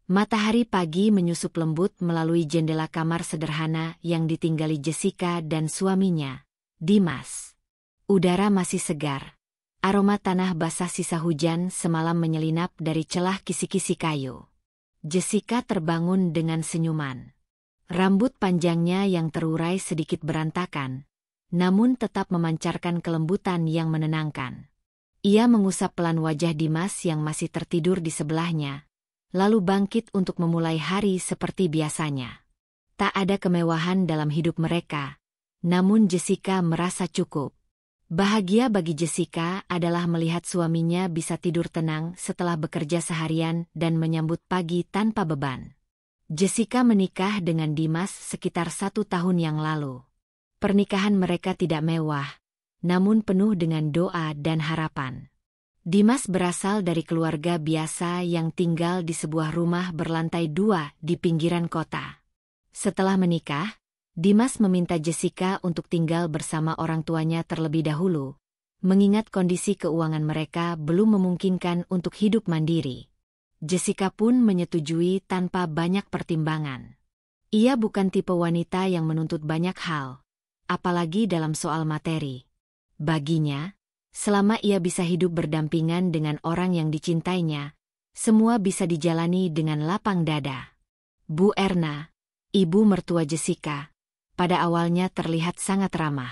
Matahari pagi menyusup lembut melalui jendela kamar sederhana yang ditinggali Jessica dan suaminya, Dimas. Udara masih segar. Aroma tanah basah sisa hujan semalam menyelinap dari celah kisi-kisi kayu. Jessica terbangun dengan senyuman. Rambut panjangnya yang terurai sedikit berantakan, namun tetap memancarkan kelembutan yang menenangkan. Ia mengusap pelan wajah Dimas yang masih tertidur di sebelahnya, lalu bangkit untuk memulai hari seperti biasanya. Tak ada kemewahan dalam hidup mereka, namun Jessica merasa cukup. Bahagia bagi Jessica adalah melihat suaminya bisa tidur tenang setelah bekerja seharian dan menyambut pagi tanpa beban. Jessica menikah dengan Dimas sekitar 1 tahun yang lalu. Pernikahan mereka tidak mewah, namun penuh dengan doa dan harapan. Dimas berasal dari keluarga biasa yang tinggal di sebuah rumah berlantai 2 di pinggiran kota. Setelah menikah, Dimas meminta Jessica untuk tinggal bersama orang tuanya terlebih dahulu, mengingat kondisi keuangan mereka belum memungkinkan untuk hidup mandiri. Jessica pun menyetujui tanpa banyak pertimbangan. Ia bukan tipe wanita yang menuntut banyak hal, apalagi dalam soal materi. Baginya, selama ia bisa hidup berdampingan dengan orang yang dicintainya, semua bisa dijalani dengan lapang dada. Bu Erna, ibu mertua Jessica, pada awalnya terlihat sangat ramah.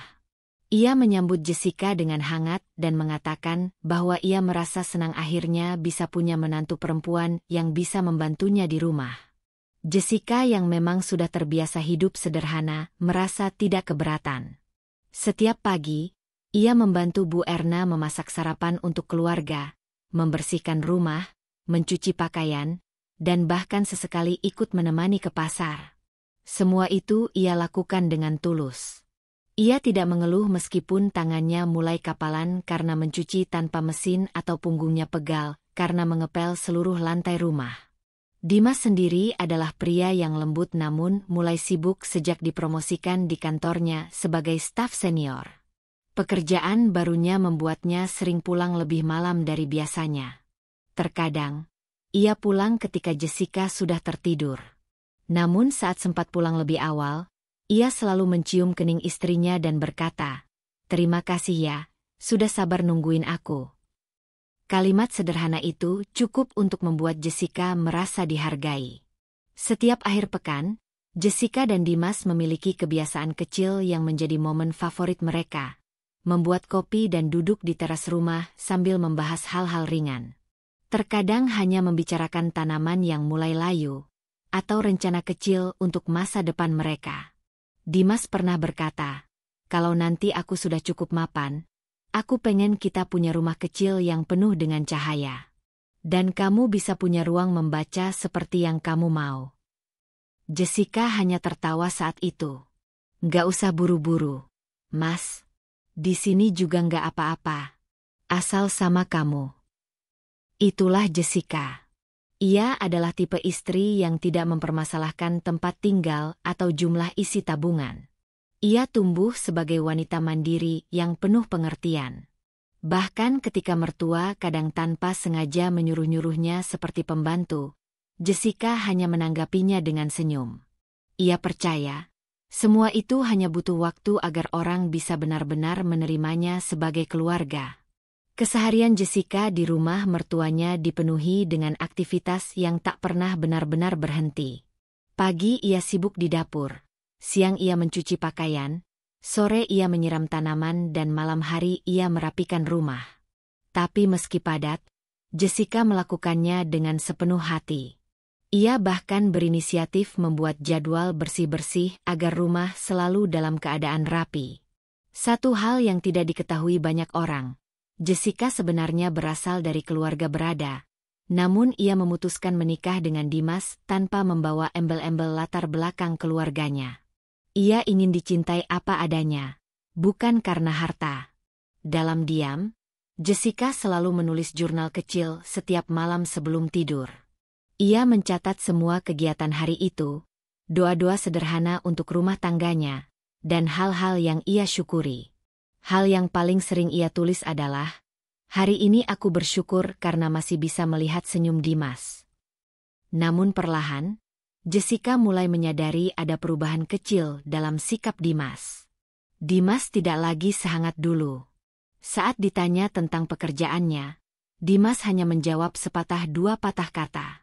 Ia menyambut Jessica dengan hangat dan mengatakan bahwa ia merasa senang akhirnya bisa punya menantu perempuan yang bisa membantunya di rumah. Jessica yang memang sudah terbiasa hidup sederhana merasa tidak keberatan. Setiap pagi, ia membantu Bu Erna memasak sarapan untuk keluarga, membersihkan rumah, mencuci pakaian, dan bahkan sesekali ikut menemani ke pasar. Semua itu ia lakukan dengan tulus. Ia tidak mengeluh meskipun tangannya mulai kapalan karena mencuci tanpa mesin atau punggungnya pegal karena mengepel seluruh lantai rumah. Dimas sendiri adalah pria yang lembut namun mulai sibuk sejak dipromosikan di kantornya sebagai staf senior. Pekerjaan barunya membuatnya sering pulang lebih malam dari biasanya. Terkadang, ia pulang ketika Jessica sudah tertidur. Namun saat sempat pulang lebih awal, ia selalu mencium kening istrinya dan berkata, "Terima kasih ya, sudah sabar nungguin aku." Kalimat sederhana itu cukup untuk membuat Jessica merasa dihargai. Setiap akhir pekan, Jessica dan Dimas memiliki kebiasaan kecil yang menjadi momen favorit mereka. Membuat kopi dan duduk di teras rumah sambil membahas hal-hal ringan. Terkadang hanya membicarakan tanaman yang mulai layu, atau rencana kecil untuk masa depan mereka. Dimas pernah berkata, "Kalau nanti aku sudah cukup mapan, aku pengen kita punya rumah kecil yang penuh dengan cahaya. Dan kamu bisa punya ruang membaca seperti yang kamu mau." Jessica hanya tertawa saat itu. "Nggak usah buru-buru, Mas. Di sini juga nggak apa-apa. Asal sama kamu." Itulah Jessica. Ia adalah tipe istri yang tidak mempermasalahkan tempat tinggal atau jumlah isi tabungan. Ia tumbuh sebagai wanita mandiri yang penuh pengertian. Bahkan ketika mertua kadang tanpa sengaja menyuruh-nyuruhnya seperti pembantu, Jessica hanya menanggapinya dengan senyum. Ia percaya, semua itu hanya butuh waktu agar orang bisa benar-benar menerimanya sebagai keluarga. Keseharian Jessica di rumah mertuanya dipenuhi dengan aktivitas yang tak pernah benar-benar berhenti. Pagi ia sibuk di dapur, siang ia mencuci pakaian, sore ia menyiram tanaman dan malam hari ia merapikan rumah. Tapi meski padat, Jessica melakukannya dengan sepenuh hati. Ia bahkan berinisiatif membuat jadwal bersih-bersih agar rumah selalu dalam keadaan rapi. Satu hal yang tidak diketahui banyak orang, Jessica sebenarnya berasal dari keluarga berada, namun ia memutuskan menikah dengan Dimas tanpa membawa embel-embel latar belakang keluarganya. Ia ingin dicintai apa adanya, bukan karena harta. Dalam diam, Jessica selalu menulis jurnal kecil setiap malam sebelum tidur. Ia mencatat semua kegiatan hari itu, doa-doa sederhana untuk rumah tangganya, dan hal-hal yang ia syukuri. Hal yang paling sering ia tulis adalah, "Hari ini aku bersyukur karena masih bisa melihat senyum Dimas." Namun perlahan, Jessica mulai menyadari ada perubahan kecil dalam sikap Dimas. Dimas tidak lagi sehangat dulu. Saat ditanya tentang pekerjaannya, Dimas hanya menjawab sepatah dua patah kata.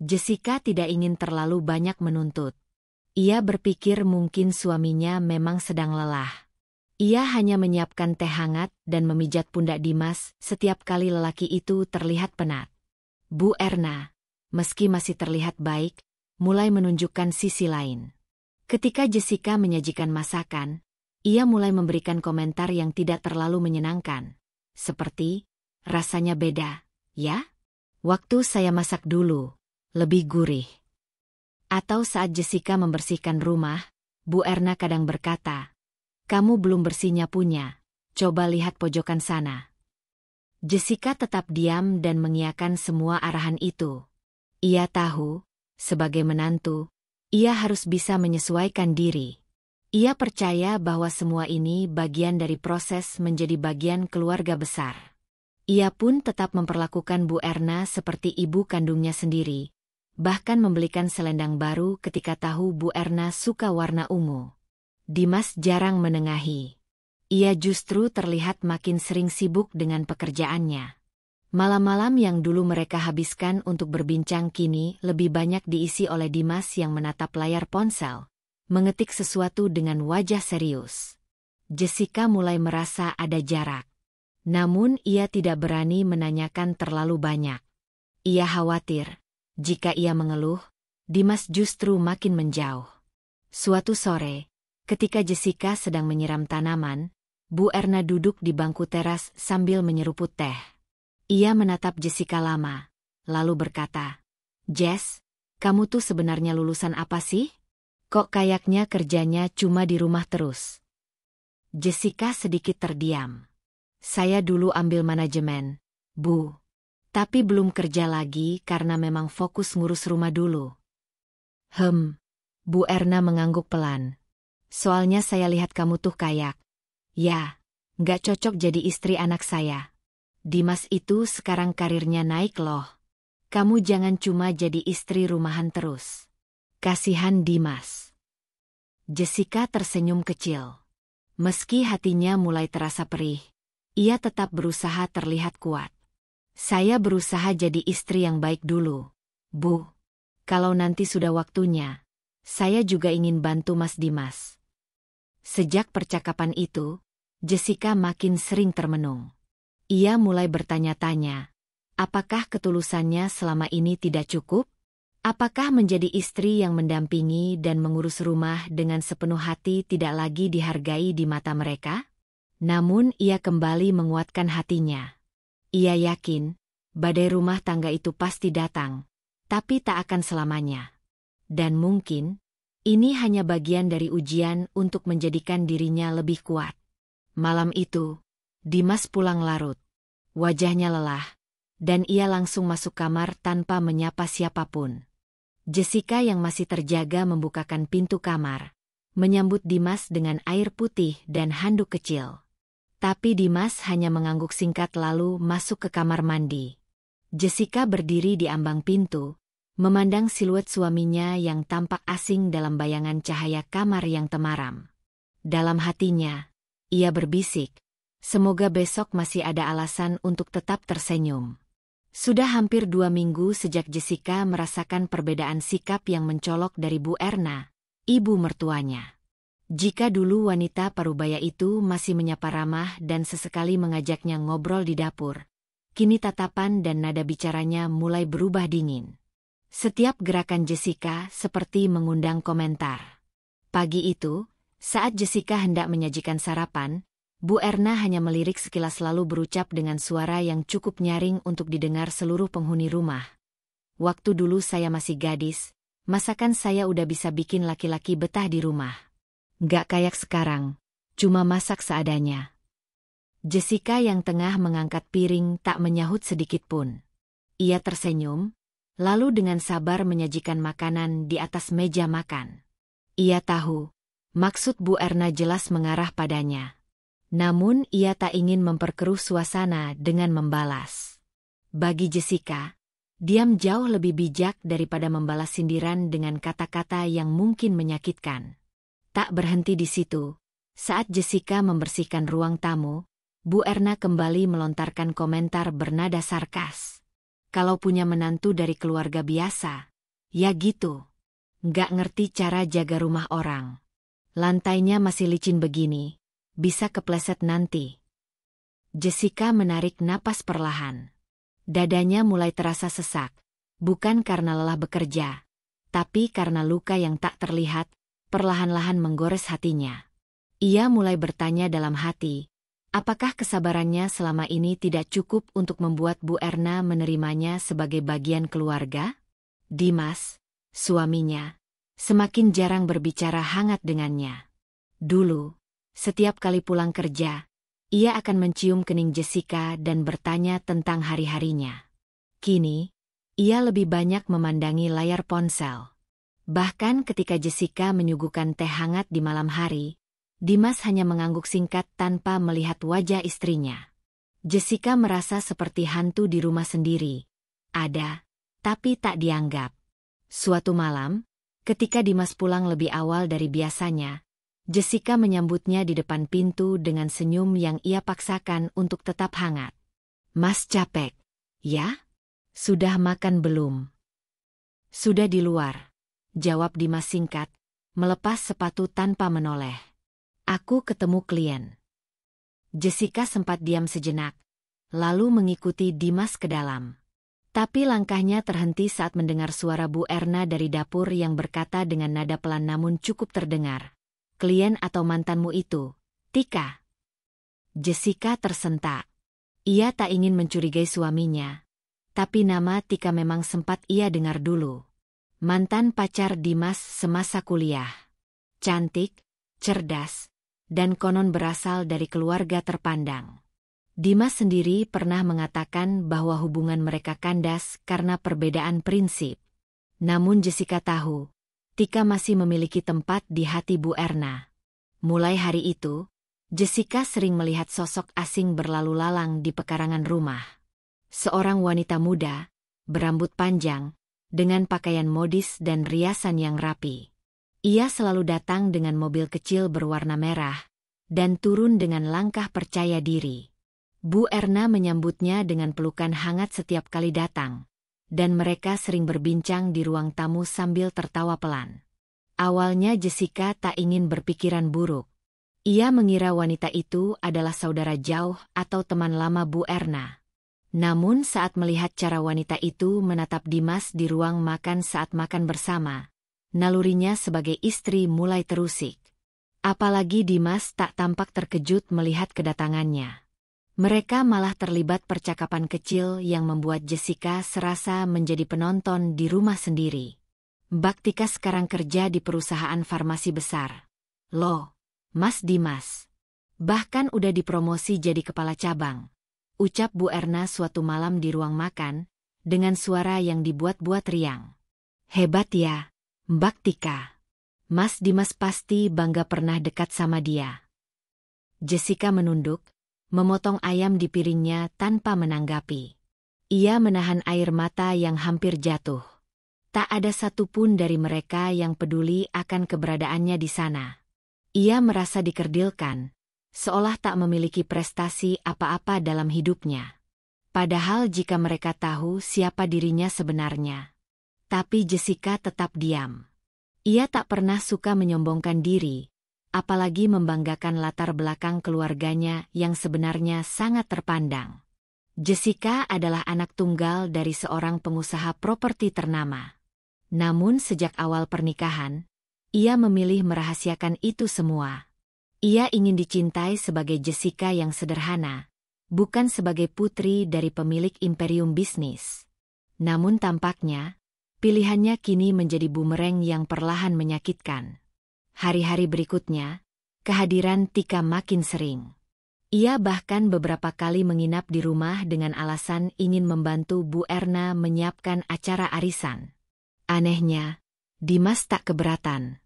Jessica tidak ingin terlalu banyak menuntut. Ia berpikir mungkin suaminya memang sedang lelah. Ia hanya menyiapkan teh hangat dan memijat pundak Dimas setiap kali lelaki itu terlihat penat. Bu Erna, meski masih terlihat baik, mulai menunjukkan sisi lain. Ketika Jessica menyajikan masakan, ia mulai memberikan komentar yang tidak terlalu menyenangkan. Seperti, rasanya beda, ya? Waktu saya masak dulu, lebih gurih. Atau saat Jessica membersihkan rumah, Bu Erna kadang berkata, "Kamu belum bersih nyapunya, coba lihat pojokan sana." Jessica tetap diam dan mengiyakan semua arahan itu. Ia tahu, sebagai menantu, ia harus bisa menyesuaikan diri. Ia percaya bahwa semua ini bagian dari proses menjadi bagian keluarga besar. Ia pun tetap memperlakukan Bu Erna seperti ibu kandungnya sendiri, bahkan membelikan selendang baru ketika tahu Bu Erna suka warna ungu. Dimas jarang menengahi. Ia justru terlihat makin sering sibuk dengan pekerjaannya. Malam-malam yang dulu mereka habiskan untuk berbincang kini lebih banyak diisi oleh Dimas yang menatap layar ponsel, mengetik sesuatu dengan wajah serius. Jessica mulai merasa ada jarak. Namun ia tidak berani menanyakan terlalu banyak. Ia khawatir, jika ia mengeluh, Dimas justru makin menjauh. Suatu sore, ketika Jessica sedang menyiram tanaman, Bu Erna duduk di bangku teras sambil menyeruput teh. Ia menatap Jessica lama, lalu berkata, "Jess, kamu tuh sebenarnya lulusan apa sih? Kok kayaknya kerjanya cuma di rumah terus?" Jessica sedikit terdiam. "Saya dulu ambil manajemen, Bu. Tapi belum kerja lagi karena memang fokus ngurus rumah dulu." Bu Erna mengangguk pelan. "Soalnya saya lihat kamu tuh kayak, ya, nggak cocok jadi istri anak saya. Dimas itu sekarang karirnya naik loh. Kamu jangan cuma jadi istri rumahan terus." Kasihan Dimas. Jessica tersenyum kecil. Meski hatinya mulai terasa perih, ia tetap berusaha terlihat kuat. "Saya berusaha jadi istri yang baik dulu, Bu. Kalau nanti sudah waktunya, saya juga ingin bantu Mas Dimas." Sejak percakapan itu, Jessica makin sering termenung. Ia mulai bertanya-tanya, apakah ketulusannya selama ini tidak cukup? Apakah menjadi istri yang mendampingi dan mengurus rumah dengan sepenuh hati tidak lagi dihargai di mata mereka? Namun ia kembali menguatkan hatinya. Ia yakin, badai rumah tangga itu pasti datang, tapi tak akan selamanya. Dan mungkin, ini hanya bagian dari ujian untuk menjadikan dirinya lebih kuat. Malam itu, Dimas pulang larut. Wajahnya lelah, dan ia langsung masuk kamar tanpa menyapa siapapun. Jessica yang masih terjaga membukakan pintu kamar, menyambut Dimas dengan air putih dan handuk kecil. Tapi Dimas hanya mengangguk singkat lalu masuk ke kamar mandi. Jessica berdiri di ambang pintu, memandang siluet suaminya yang tampak asing dalam bayangan cahaya kamar yang temaram. Dalam hatinya, ia berbisik, semoga besok masih ada alasan untuk tetap tersenyum. Sudah hampir 2 minggu sejak Jessica merasakan perbedaan sikap yang mencolok dari Bu Erna, ibu mertuanya. Jika dulu wanita parubaya itu masih menyapa ramah dan sesekali mengajaknya ngobrol di dapur, kini tatapan dan nada bicaranya mulai berubah dingin. Setiap gerakan Jessica seperti mengundang komentar. Pagi itu, saat Jessica hendak menyajikan sarapan, Bu Erna hanya melirik sekilas lalu berucap dengan suara yang cukup nyaring untuk didengar seluruh penghuni rumah. "Waktu dulu saya masih gadis, masakan saya udah bisa bikin laki-laki betah di rumah. Nggak kayak sekarang, cuma masak seadanya." Jessica yang tengah mengangkat piring tak menyahut sedikit pun. Ia tersenyum, lalu dengan sabar menyajikan makanan di atas meja makan. Ia tahu, maksud Bu Erna jelas mengarah padanya. Namun ia tak ingin memperkeruh suasana dengan membalas. Bagi Jessica, Diam jauh lebih bijak daripada membalas sindiran dengan kata-kata yang mungkin menyakitkan. Tak berhenti di situ. Saat Jessica membersihkan ruang tamu, Bu Erna kembali melontarkan komentar bernada sarkas. Kalau punya menantu dari keluarga biasa, ya gitu. Nggak ngerti cara jaga rumah orang. Lantainya masih licin begini, bisa kepleset nanti. Jessica menarik napas perlahan. Dadanya mulai terasa sesak, bukan karena lelah bekerja, tapi karena luka yang tak terlihat, perlahan-lahan menggores hatinya. Ia mulai bertanya dalam hati, apakah kesabarannya selama ini tidak cukup untuk membuat Bu Erna menerimanya sebagai bagian keluarga? Dimas, suaminya, semakin jarang berbicara hangat dengannya. Dulu, setiap kali pulang kerja, ia akan mencium kening Jessica dan bertanya tentang hari-harinya. Kini, ia lebih banyak memandangi layar ponsel. Bahkan ketika Jessica menyuguhkan teh hangat di malam hari, Dimas hanya mengangguk singkat tanpa melihat wajah istrinya. Jessica merasa seperti hantu di rumah sendiri. Ada, tapi tak dianggap. Suatu malam, ketika Dimas pulang lebih awal dari biasanya, Jessica menyambutnya di depan pintu dengan senyum yang ia paksakan untuk tetap hangat. Mas capek, ya? Sudah makan belum? Sudah di luar, jawab Dimas singkat, melepas sepatu tanpa menoleh. Aku ketemu klien. Jessica sempat diam sejenak, lalu mengikuti Dimas ke dalam. Tapi langkahnya terhenti saat mendengar suara Bu Erna dari dapur yang berkata dengan nada pelan namun cukup terdengar. Klien atau mantanmu itu, Tika? Jessica tersentak. Ia tak ingin mencurigai suaminya. Tapi nama Tika memang sempat ia dengar dulu. Mantan pacar Dimas semasa kuliah. Cantik, cerdas, dan konon berasal dari keluarga terpandang. Dimas sendiri pernah mengatakan bahwa hubungan mereka kandas karena perbedaan prinsip. Namun Jessica tahu, Tika masih memiliki tempat di hati Bu Erna. Mulai hari itu, Jessica sering melihat sosok asing berlalu lalang di pekarangan rumah. Seorang wanita muda, berambut panjang, dengan pakaian modis dan riasan yang rapi. Ia selalu datang dengan mobil kecil berwarna merah, dan turun dengan langkah percaya diri. Bu Erna menyambutnya dengan pelukan hangat setiap kali datang, dan mereka sering berbincang di ruang tamu sambil tertawa pelan. Awalnya Jessica tak ingin berpikiran buruk. Ia mengira wanita itu adalah saudara jauh atau teman lama Bu Erna. Namun saat melihat cara wanita itu menatap Dimas di ruang makan saat makan bersama, nalurinya sebagai istri mulai terusik. Apalagi Dimas tak tampak terkejut melihat kedatangannya. Mereka malah terlibat percakapan kecil yang membuat Jessica serasa menjadi penonton di rumah sendiri. Mbak Tika sekarang kerja di perusahaan farmasi besar. Loh, Mas Dimas. Bahkan udah dipromosi jadi kepala cabang. Ucap Bu Erna suatu malam di ruang makan, dengan suara yang dibuat-buat riang. Hebat ya, Mbak Tika. Mas Dimas pasti bangga pernah dekat sama dia. Jessica menunduk, memotong ayam di piringnya tanpa menanggapi. Ia menahan air mata yang hampir jatuh. Tak ada satupun dari mereka yang peduli akan keberadaannya di sana. Ia merasa dikerdilkan, seolah tak memiliki prestasi apa-apa dalam hidupnya. Padahal jika mereka tahu siapa dirinya sebenarnya. Tapi Jessica tetap diam. Ia tak pernah suka menyombongkan diri, apalagi membanggakan latar belakang keluarganya yang sebenarnya sangat terpandang. Jessica adalah anak tunggal dari seorang pengusaha properti ternama. Namun sejak awal pernikahan, ia memilih merahasiakan itu semua. Ia ingin dicintai sebagai Jessica yang sederhana, bukan sebagai putri dari pemilik imperium bisnis. Namun tampaknya, pilihannya kini menjadi bumerang yang perlahan menyakitkan. Hari-hari berikutnya, kehadiran Tika makin sering. Ia bahkan beberapa kali menginap di rumah dengan alasan ingin membantu Bu Erna menyiapkan acara arisan. Anehnya, Dimas tak keberatan.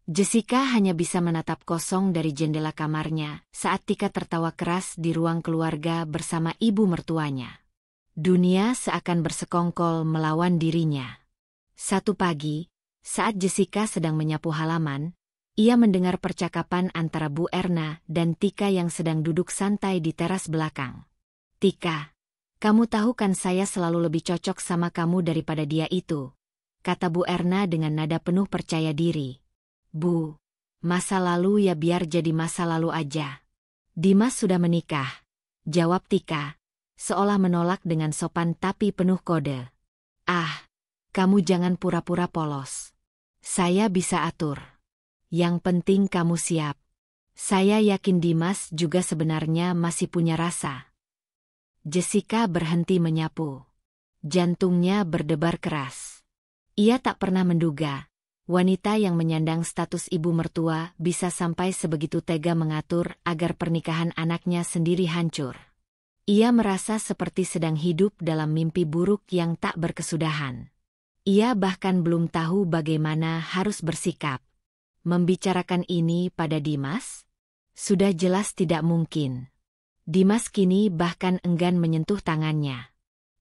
Jessica hanya bisa menatap kosong dari jendela kamarnya saat Tika tertawa keras di ruang keluarga bersama ibu mertuanya. Dunia seakan bersekongkol melawan dirinya. Satu pagi, saat Jessica sedang menyapu halaman, ia mendengar percakapan antara Bu Erna dan Tika yang sedang duduk santai di teras belakang. "Tika, kamu tahu kan saya selalu lebih cocok sama kamu daripada dia itu," kata Bu Erna dengan nada penuh percaya diri. "Bu, masa lalu ya biar jadi masa lalu aja. Dimas sudah menikah," jawab Tika, seolah menolak dengan sopan tapi penuh kode. "Ah, kamu jangan pura-pura polos. Saya bisa atur. Yang penting kamu siap." Saya yakin Dimas juga sebenarnya masih punya rasa. Jessica berhenti menyapu. Jantungnya berdebar keras. Ia tak pernah menduga, wanita yang menyandang status ibu mertua bisa sampai sebegitu tega mengatur agar pernikahan anaknya sendiri hancur. Ia merasa seperti sedang hidup dalam mimpi buruk yang tak berkesudahan. Ia bahkan belum tahu bagaimana harus bersikap. Membicarakan ini pada Dimas? Sudah jelas tidak mungkin. Dimas kini bahkan enggan menyentuh tangannya.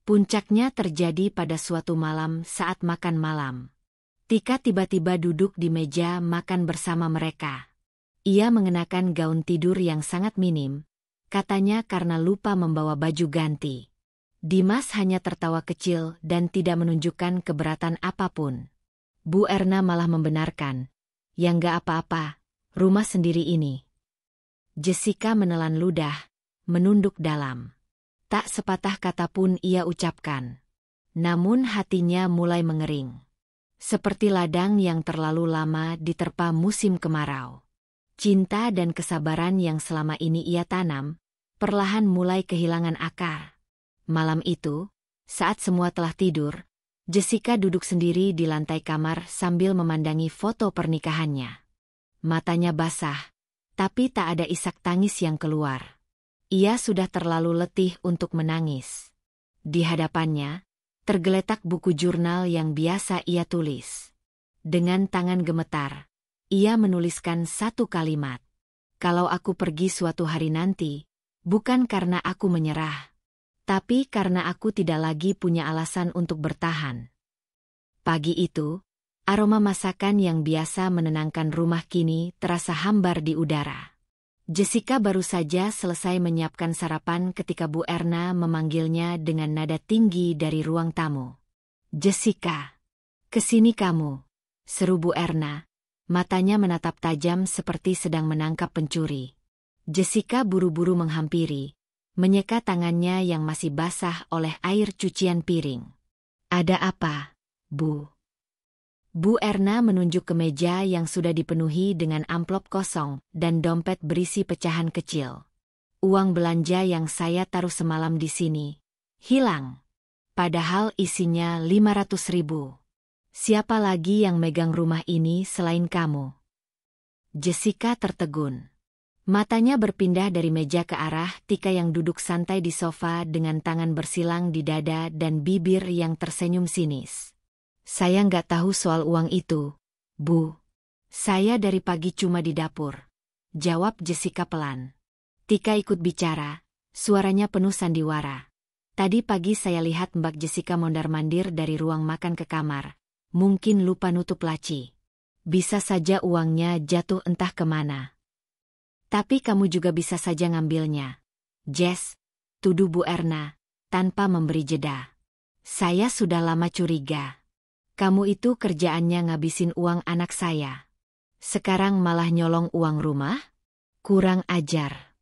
Puncaknya terjadi pada suatu malam saat makan malam. Tika tiba-tiba duduk di meja makan bersama mereka. Ia mengenakan gaun tidur yang sangat minim, katanya karena lupa membawa baju ganti. Dimas hanya tertawa kecil dan tidak menunjukkan keberatan apapun. Bu Erna malah membenarkan, "Ya nggak apa-apa, rumah sendiri ini." Jessica menelan ludah, menunduk dalam. Tak sepatah kata pun ia ucapkan. Namun hatinya mulai mengering. Seperti ladang yang terlalu lama diterpa musim kemarau. Cinta dan kesabaran yang selama ini ia tanam, perlahan mulai kehilangan akar. Malam itu, saat semua telah tidur, Jessica duduk sendiri di lantai kamar sambil memandangi foto pernikahannya. Matanya basah, tapi tak ada isak tangis yang keluar. Ia sudah terlalu letih untuk menangis. Di hadapannya, tergeletak buku jurnal yang biasa ia tulis. Dengan tangan gemetar, ia menuliskan satu kalimat. "Kalau aku pergi suatu hari nanti, bukan karena aku menyerah, tapi karena aku tidak lagi punya alasan untuk bertahan." Pagi itu, aroma masakan yang biasa menenangkan rumah kini terasa hambar di udara. Jessica baru saja selesai menyiapkan sarapan ketika Bu Erna memanggilnya dengan nada tinggi dari ruang tamu. "Jessica, kesini kamu," seru Bu Erna. Matanya menatap tajam seperti sedang menangkap pencuri. Jessica buru-buru menghampiri, menyeka tangannya yang masih basah oleh air cucian piring. "Ada apa, Bu?" Bu Erna menunjuk ke meja yang sudah dipenuhi dengan amplop kosong dan dompet berisi pecahan kecil. "Uang belanja yang saya taruh semalam di sini hilang. Padahal isinya 500.000. Siapa lagi yang megang rumah ini selain kamu?" Jessica tertegun. Matanya berpindah dari meja ke arah Tika yang duduk santai di sofa dengan tangan bersilang di dada dan bibir yang tersenyum sinis. "Saya nggak tahu soal uang itu, Bu. Saya dari pagi cuma di dapur," jawab Jessica pelan. Tika ikut bicara, suaranya penuh sandiwara. "Tadi pagi saya lihat Mbak Jessica mondar-mandir dari ruang makan ke kamar. Mungkin lupa nutup laci. Bisa saja uangnya jatuh entah kemana. Tapi kamu juga bisa saja ngambilnya, Jess," tuduh Bu Erna, tanpa memberi jeda. "Saya sudah lama curiga. Kamu itu kerjaannya ngabisin uang anak saya. Sekarang malah nyolong uang rumah? Kurang ajar."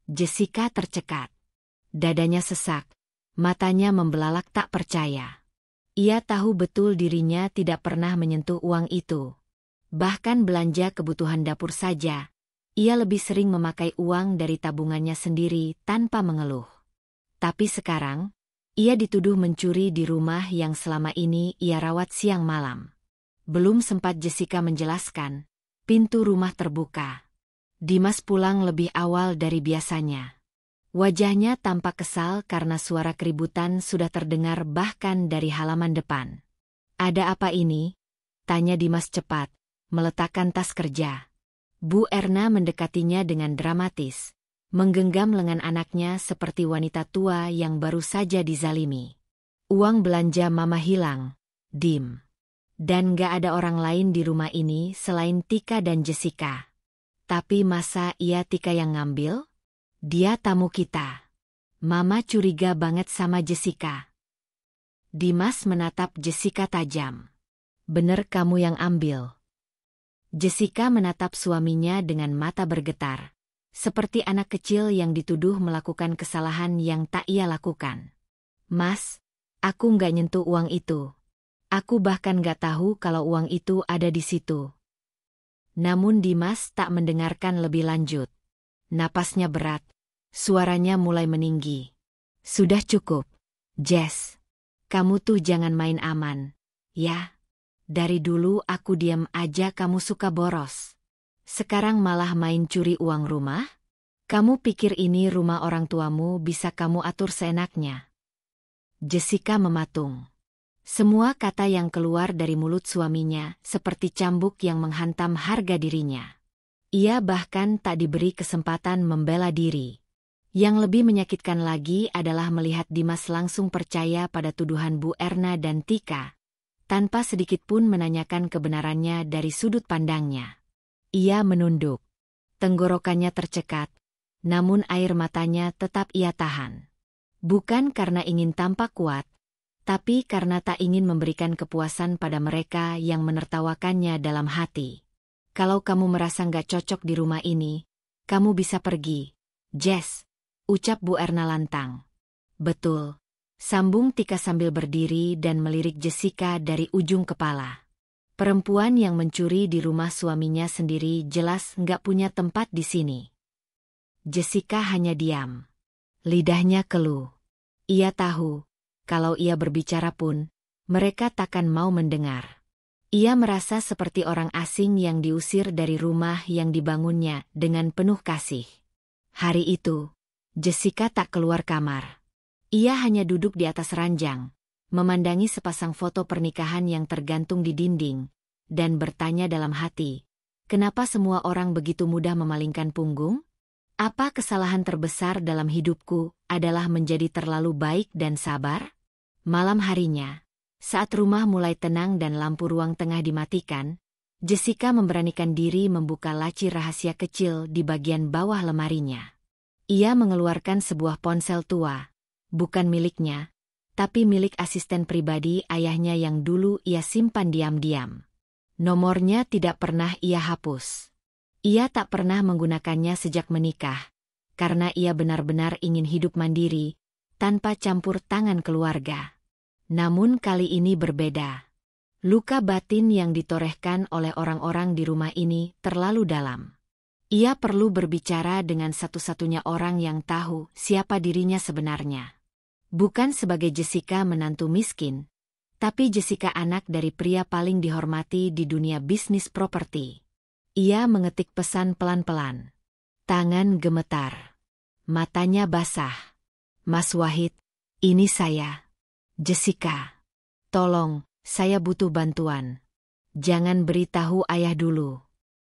Jessica tercekat. Dadanya sesak, matanya membelalak tak percaya. Ia tahu betul dirinya tidak pernah menyentuh uang itu. Bahkan belanja kebutuhan dapur saja, ia lebih sering memakai uang dari tabungannya sendiri tanpa mengeluh. Tapi sekarang, ia dituduh mencuri di rumah yang selama ini ia rawat siang malam. Belum sempat Jessica menjelaskan, pintu rumah terbuka. Dimas pulang lebih awal dari biasanya. Wajahnya tampak kesal karena suara keributan sudah terdengar bahkan dari halaman depan. "Ada apa ini?" tanya Dimas cepat, meletakkan tas kerja. Bu Erna mendekatinya dengan dramatis. menggenggam lengan anaknya seperti wanita tua yang baru saja dizalimi. Uang belanja Mama hilang, Dim. Dan gak ada orang lain di rumah ini selain Tika dan Jessica. Tapi masa iya Tika yang ngambil? Dia tamu kita. Mama curiga banget sama Jessica. Dimas menatap Jessica tajam. Bener kamu yang ambil. Jessica menatap suaminya dengan mata bergetar. Seperti anak kecil yang dituduh melakukan kesalahan yang tak ia lakukan. Mas, aku nggak nyentuh uang itu. Aku bahkan nggak tahu kalau uang itu ada di situ. Namun Dimas tak mendengarkan lebih lanjut. Napasnya berat. Suaranya mulai meninggi. Sudah cukup, Jess. Kamu tuh jangan main aman, ya? Dari dulu aku diam aja kamu suka boros. Sekarang malah main curi uang rumah? Kamu pikir ini rumah orang tuamu bisa kamu atur seenaknya? Jessica mematung. Semua kata yang keluar dari mulut suaminya seperti cambuk yang menghantam harga dirinya. Ia bahkan tak diberi kesempatan membela diri. Yang lebih menyakitkan lagi adalah melihat Dimas langsung percaya pada tuduhan Bu Erna dan Tika, tanpa sedikit pun menanyakan kebenarannya dari sudut pandangnya. Ia menunduk. Tenggorokannya tercekat, namun air matanya tetap ia tahan. Bukan karena ingin tampak kuat, tapi karena tak ingin memberikan kepuasan pada mereka yang menertawakannya dalam hati. Kalau kamu merasa nggak cocok di rumah ini, kamu bisa pergi, Jess, ucap Bu Erna lantang. Betul, sambung Tika sambil berdiri dan melirik Jessica dari ujung kepala. Perempuan yang mencuri di rumah suaminya sendiri jelas nggak punya tempat di sini. Jessica hanya diam. Lidahnya keluh. Ia tahu, kalau ia berbicara pun, mereka takkan mau mendengar. Ia merasa seperti orang asing yang diusir dari rumah yang dibangunnya dengan penuh kasih. Hari itu, Jessica tak keluar kamar. Ia hanya duduk di atas ranjang, memandangi sepasang foto pernikahan yang tergantung di dinding, dan bertanya dalam hati, kenapa semua orang begitu mudah memalingkan punggung? Apa kesalahan terbesar dalam hidupku adalah menjadi terlalu baik dan sabar? Malam harinya, saat rumah mulai tenang dan lampu ruang tengah dimatikan, Jessica memberanikan diri membuka laci rahasia kecil di bagian bawah lemarinya. Ia mengeluarkan sebuah ponsel tua, bukan miliknya, tapi milik asisten pribadi ayahnya yang dulu ia simpan diam-diam. Nomornya tidak pernah ia hapus. Ia tak pernah menggunakannya sejak menikah, karena ia benar-benar ingin hidup mandiri, tanpa campur tangan keluarga. Namun kali ini berbeda. Luka batin yang ditorehkan oleh orang-orang di rumah ini terlalu dalam. Ia perlu berbicara dengan satu-satunya orang yang tahu siapa dirinya sebenarnya. Bukan sebagai Jessica menantu miskin, tapi Jessica anak dari pria paling dihormati di dunia bisnis properti. Ia mengetik pesan pelan-pelan. Tangan gemetar. Matanya basah. Mas Wahid, ini saya. Jessica. Tolong, saya butuh bantuan. Jangan beritahu ayah dulu.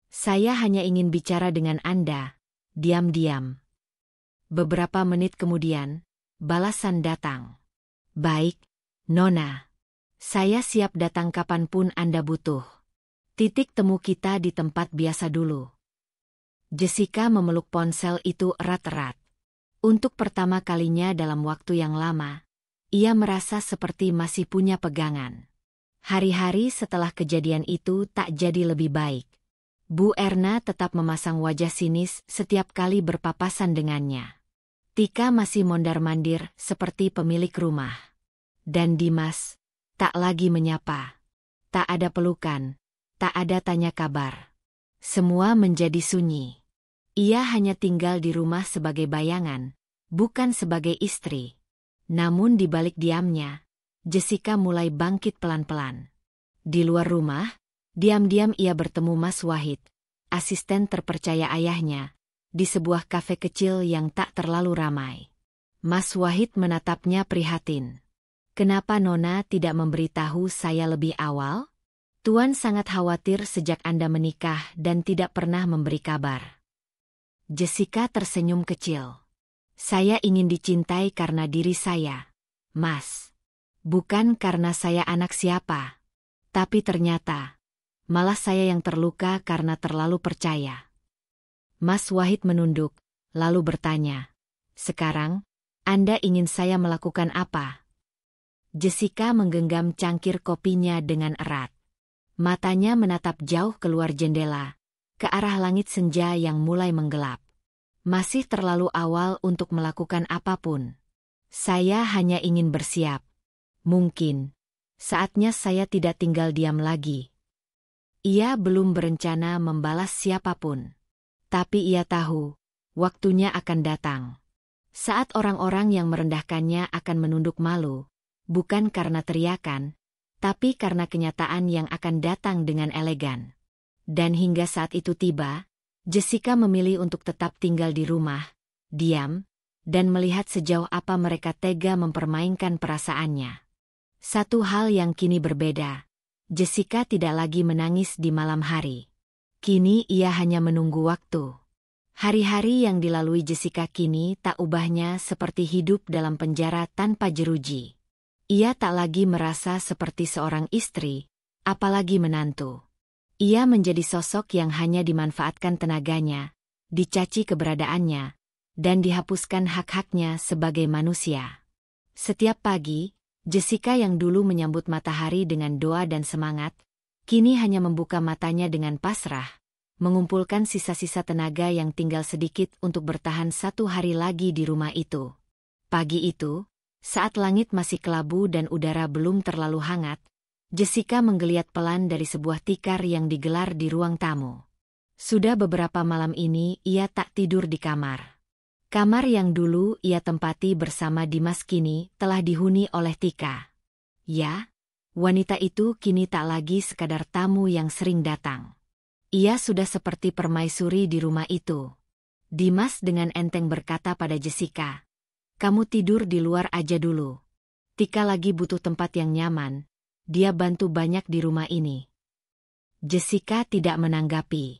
Saya hanya ingin bicara dengan Anda, diam-diam. Beberapa menit kemudian, balasan datang. Baik, Nona. Saya siap datang kapanpun Anda butuh. Titik temu kita di tempat biasa dulu. Jessica memeluk ponsel itu erat-erat. Untuk pertama kalinya dalam waktu yang lama, ia merasa seperti masih punya pegangan. Hari-hari setelah kejadian itu tak jadi lebih baik. Bu Erna tetap memasang wajah sinis setiap kali berpapasan dengannya. Tika masih mondar-mandir seperti pemilik rumah. Dan Dimas, tak lagi menyapa. Tak ada pelukan, tak ada tanya kabar. Semua menjadi sunyi. Ia hanya tinggal di rumah sebagai bayangan, bukan sebagai istri. Namun di balik diamnya, Jessica mulai bangkit pelan-pelan. Di luar rumah, diam-diam ia bertemu Mas Wahid, asisten terpercaya ayahnya, di sebuah kafe kecil yang tak terlalu ramai. Mas Wahid menatapnya prihatin. Kenapa Nona tidak memberitahu saya lebih awal? Tuan sangat khawatir sejak Anda menikah dan tidak pernah memberi kabar. Jessica tersenyum kecil. Saya ingin dicintai karena diri saya, Mas. Bukan karena saya anak siapa. Tapi ternyata, malah saya yang terluka karena terlalu percaya. Mas Wahid menunduk, lalu bertanya, "Sekarang, Anda ingin saya melakukan apa?" Jessica menggenggam cangkir kopinya dengan erat. Matanya menatap jauh keluar jendela, ke arah langit senja yang mulai menggelap. Masih terlalu awal untuk melakukan apapun. Saya hanya ingin bersiap. Mungkin, saatnya saya tidak tinggal diam lagi. Ia belum berencana membalas siapapun. Tapi ia tahu, waktunya akan datang. Saat orang-orang yang merendahkannya akan menunduk malu, bukan karena teriakan, tapi karena kenyataan yang akan datang dengan elegan. Dan hingga saat itu tiba, Jessica memilih untuk tetap tinggal di rumah, diam, dan melihat sejauh apa mereka tega mempermainkan perasaannya. Satu hal yang kini berbeda, Jessica tidak lagi menangis di malam hari. Kini ia hanya menunggu waktu. Hari-hari yang dilalui Jessica kini tak ubahnya seperti hidup dalam penjara tanpa jeruji. Ia tak lagi merasa seperti seorang istri, apalagi menantu. Ia menjadi sosok yang hanya dimanfaatkan tenaganya, dicaci keberadaannya, dan dihapuskan hak-haknya sebagai manusia. Setiap pagi, Jessica yang dulu menyambut matahari dengan doa dan semangat, kini hanya membuka matanya dengan pasrah, mengumpulkan sisa-sisa tenaga yang tinggal sedikit untuk bertahan satu hari lagi di rumah itu. Pagi itu, saat langit masih kelabu dan udara belum terlalu hangat, Jessica menggeliat pelan dari sebuah tikar yang digelar di ruang tamu. Sudah beberapa malam ini ia tak tidur di kamar. Kamar yang dulu ia tempati bersama Dimas kini telah dihuni oleh Tika. Ya, wanita itu kini tak lagi sekadar tamu yang sering datang. Ia sudah seperti permaisuri di rumah itu. Dimas dengan enteng berkata pada Jessica, "Kamu tidur di luar aja dulu. Tika lagi butuh tempat yang nyaman. Dia bantu banyak di rumah ini." Jessica tidak menanggapi.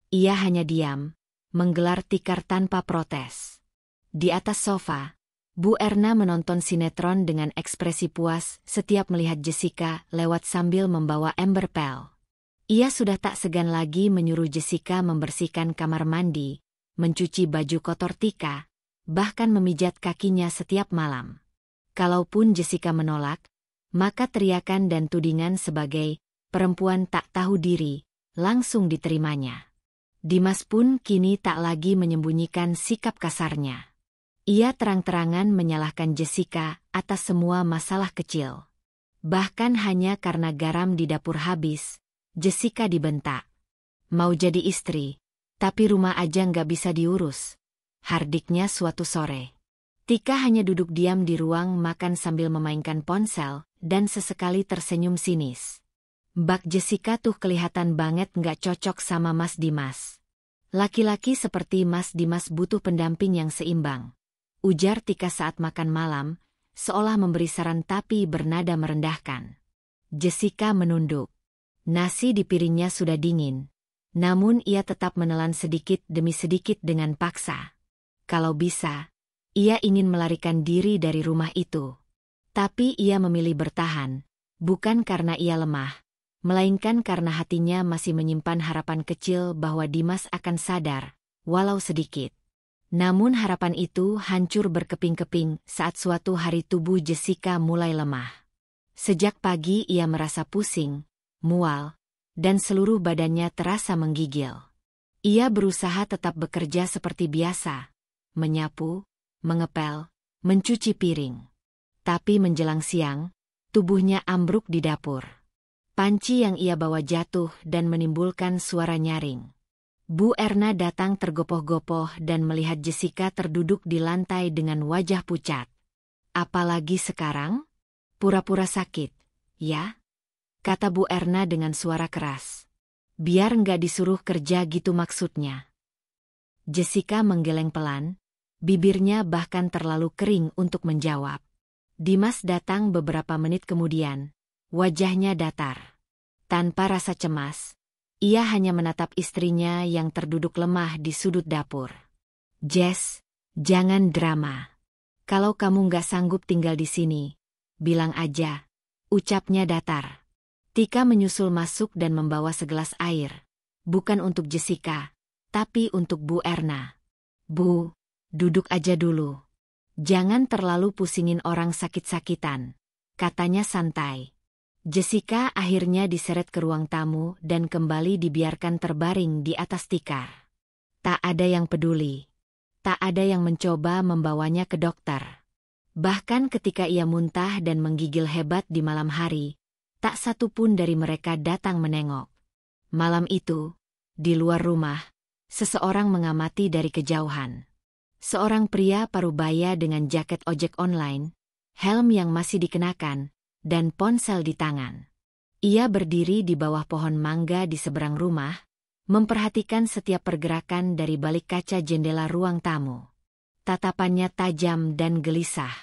Ia hanya diam, menggelar tikar tanpa protes. Di atas sofa, Bu Erna menonton sinetron dengan ekspresi puas setiap melihat Jessica lewat sambil membawa ember pel. Ia sudah tak segan lagi menyuruh Jessica membersihkan kamar mandi, mencuci baju kotor Tika, bahkan memijat kakinya setiap malam. Kalaupun Jessica menolak, maka teriakan dan tudingan sebagai perempuan tak tahu diri langsung diterimanya. Dimas pun kini tak lagi menyembunyikan sikap kasarnya. Ia terang-terangan menyalahkan Jessica atas semua masalah kecil. Bahkan hanya karena garam di dapur habis, Jessica dibentak. Mau jadi istri, tapi rumah aja nggak bisa diurus. Hardiknya suatu sore. Tika hanya duduk diam di ruang makan sambil memainkan ponsel, dan sesekali tersenyum sinis. Mbak Jessica tuh kelihatan banget nggak cocok sama Mas Dimas. Laki-laki seperti Mas Dimas butuh pendamping yang seimbang, ujar Tika saat makan malam, seolah memberi saran tapi bernada merendahkan. Jessica menunduk. Nasi di piringnya sudah dingin, namun ia tetap menelan sedikit demi sedikit dengan paksa. Kalau bisa, ia ingin melarikan diri dari rumah itu. Tapi ia memilih bertahan, bukan karena ia lemah, melainkan karena hatinya masih menyimpan harapan kecil bahwa Dimas akan sadar, walau sedikit. Namun harapan itu hancur berkeping-keping saat suatu hari tubuh Jessica mulai lemah. Sejak pagi ia merasa pusing, mual, dan seluruh badannya terasa menggigil. Ia berusaha tetap bekerja seperti biasa, menyapu, mengepel, mencuci piring. Tapi menjelang siang, tubuhnya ambruk di dapur. Panci yang ia bawa jatuh dan menimbulkan suara nyaring. Bu Erna datang tergopoh-gopoh dan melihat Jessica terduduk di lantai dengan wajah pucat. "Apalagi sekarang? Pura-pura sakit, ya?" kata Bu Erna dengan suara keras. "Biar nggak disuruh kerja gitu maksudnya." Jessica menggeleng pelan, bibirnya bahkan terlalu kering untuk menjawab. Dimas datang beberapa menit kemudian, wajahnya datar. Tanpa rasa cemas, ia hanya menatap istrinya yang terduduk lemah di sudut dapur. Jess, jangan drama. Kalau kamu nggak sanggup tinggal di sini, bilang aja, ucapnya datar. Tika menyusul masuk dan membawa segelas air. Bukan untuk Jessica, tapi untuk Bu Erna. Bu, duduk aja dulu. Jangan terlalu pusingin orang sakit-sakitan, katanya santai. Jessica akhirnya diseret ke ruang tamu dan kembali dibiarkan terbaring di atas tikar. Tak ada yang peduli. Tak ada yang mencoba membawanya ke dokter. Bahkan ketika ia muntah dan menggigil hebat di malam hari, tak satu pun dari mereka datang menengok. Malam itu, di luar rumah, seseorang mengamati dari kejauhan. Seorang pria parubaya dengan jaket ojek online, helm yang masih dikenakan, dan ponsel di tangan. Ia berdiri di bawah pohon mangga di seberang rumah, memperhatikan setiap pergerakan dari balik kaca jendela ruang tamu. Tatapannya tajam dan gelisah.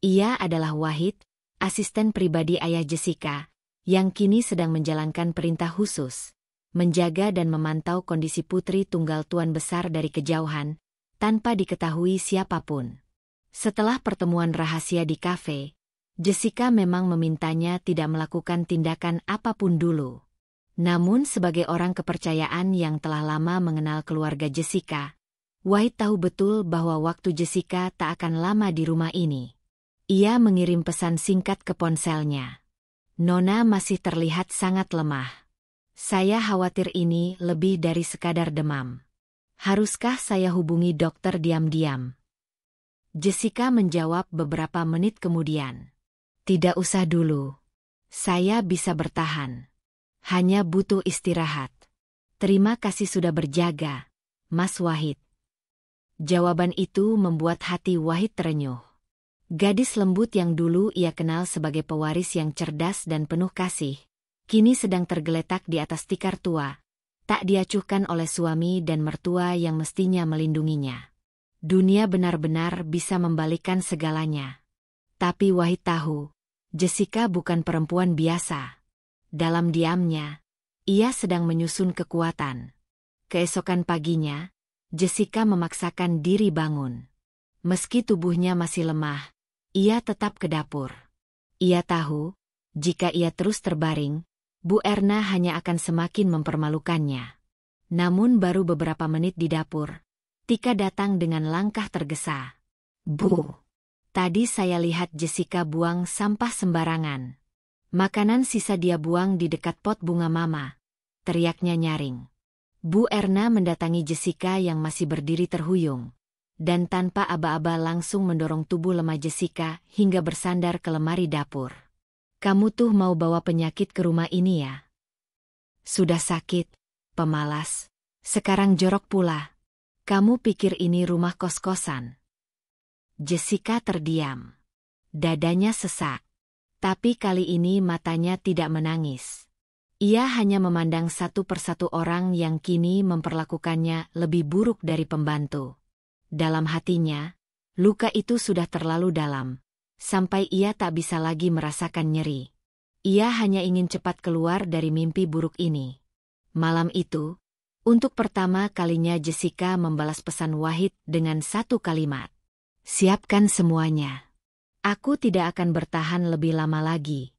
Ia adalah Wahid, asisten pribadi ayah Jessica, yang kini sedang menjalankan perintah khusus, menjaga dan memantau kondisi putri tunggal tuan besar dari kejauhan, tanpa diketahui siapapun. Setelah pertemuan rahasia di kafe, Jessica memang memintanya tidak melakukan tindakan apapun dulu. Namun sebagai orang kepercayaan yang telah lama mengenal keluarga Jessica, Wahid tahu betul bahwa waktu Jessica tak akan lama di rumah ini. Ia mengirim pesan singkat ke ponselnya. Nona masih terlihat sangat lemah. Saya khawatir ini lebih dari sekadar demam. Haruskah saya hubungi dokter diam-diam? Jessica menjawab beberapa menit kemudian. Tidak usah dulu. Saya bisa bertahan. Hanya butuh istirahat. Terima kasih sudah berjaga, Mas Wahid. Jawaban itu membuat hati Wahid terenyuh. Gadis lembut yang dulu ia kenal sebagai pewaris yang cerdas dan penuh kasih, kini sedang tergeletak di atas tikar tua, tak diacuhkan oleh suami dan mertua yang mestinya melindunginya. Dunia benar-benar bisa membalikkan segalanya. Tapi Wahid tahu, Jessica bukan perempuan biasa. Dalam diamnya, ia sedang menyusun kekuatan. Keesokan paginya, Jessica memaksakan diri bangun. Meski tubuhnya masih lemah, ia tetap ke dapur. Ia tahu, jika ia terus terbaring, Bu Erna hanya akan semakin mempermalukannya. Namun baru beberapa menit di dapur, Tika datang dengan langkah tergesa. Bu, tadi saya lihat Jessica buang sampah sembarangan. Makanan sisa dia buang di dekat pot bunga mama, teriaknya nyaring. Bu Erna mendatangi Jessica yang masih berdiri terhuyung, dan tanpa aba-aba langsung mendorong tubuh lemah Jessica hingga bersandar ke lemari dapur. Kamu tuh mau bawa penyakit ke rumah ini ya? Sudah sakit, pemalas, sekarang jorok pula. Kamu pikir ini rumah kos-kosan? Jessica terdiam. Dadanya sesak. Tapi kali ini matanya tidak menangis. Ia hanya memandang satu persatu orang yang kini memperlakukannya lebih buruk dari pembantu. Dalam hatinya, luka itu sudah terlalu dalam, sampai ia tak bisa lagi merasakan nyeri. Ia hanya ingin cepat keluar dari mimpi buruk ini. Malam itu, untuk pertama kalinya Jessica membalas pesan Wahid dengan satu kalimat. Siapkan semuanya. Aku tidak akan bertahan lebih lama lagi.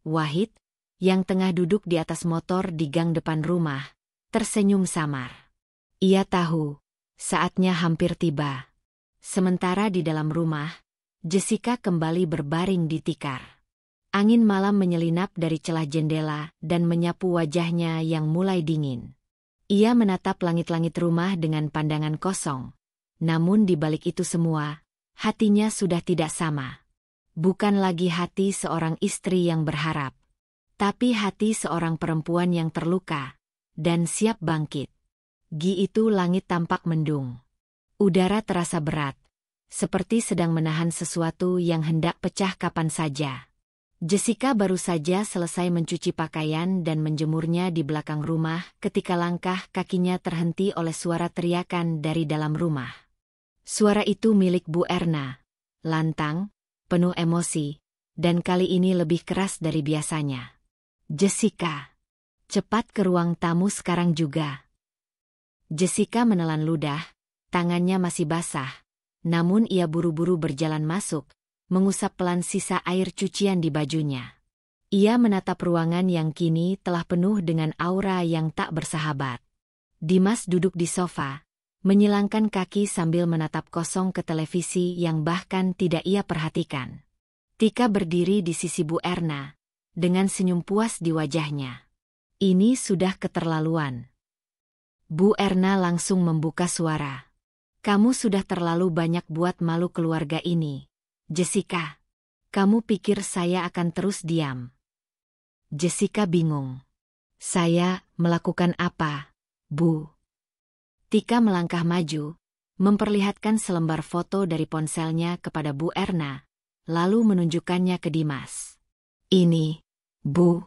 Wahid, yang tengah duduk di atas motor di gang depan rumah, tersenyum samar. Ia tahu, saatnya hampir tiba. Sementara di dalam rumah, Jessica kembali berbaring di tikar. Angin malam menyelinap dari celah jendela dan menyapu wajahnya yang mulai dingin. Ia menatap langit-langit rumah dengan pandangan kosong. Namun di balik itu semua, hatinya sudah tidak sama. Bukan lagi hati seorang istri yang berharap, tapi hati seorang perempuan yang terluka dan siap bangkit. Gi itu langit tampak mendung. Udara terasa berat, seperti sedang menahan sesuatu yang hendak pecah kapan saja. Jessica baru saja selesai mencuci pakaian dan menjemurnya di belakang rumah ketika langkah kakinya terhenti oleh suara teriakan dari dalam rumah. Suara itu milik Bu Erna, lantang, penuh emosi, dan kali ini lebih keras dari biasanya. Jessica, cepat ke ruang tamu sekarang juga. Jessica menelan ludah, tangannya masih basah. Namun ia buru-buru berjalan masuk, mengusap pelan sisa air cucian di bajunya. Ia menatap ruangan yang kini telah penuh dengan aura yang tak bersahabat. Dimas duduk di sofa, menyilangkan kaki sambil menatap kosong ke televisi yang bahkan tidak ia perhatikan. Tika berdiri di sisi Bu Erna, dengan senyum puas di wajahnya. Ini sudah keterlaluan. Bu Erna langsung membuka suara. Kamu sudah terlalu banyak buat malu keluarga ini, Jessica. Kamu pikir saya akan terus diam? Jessica bingung. Saya melakukan apa, Bu? Tika melangkah maju, memperlihatkan selembar foto dari ponselnya kepada Bu Erna, lalu menunjukkannya ke Dimas. Ini, Bu.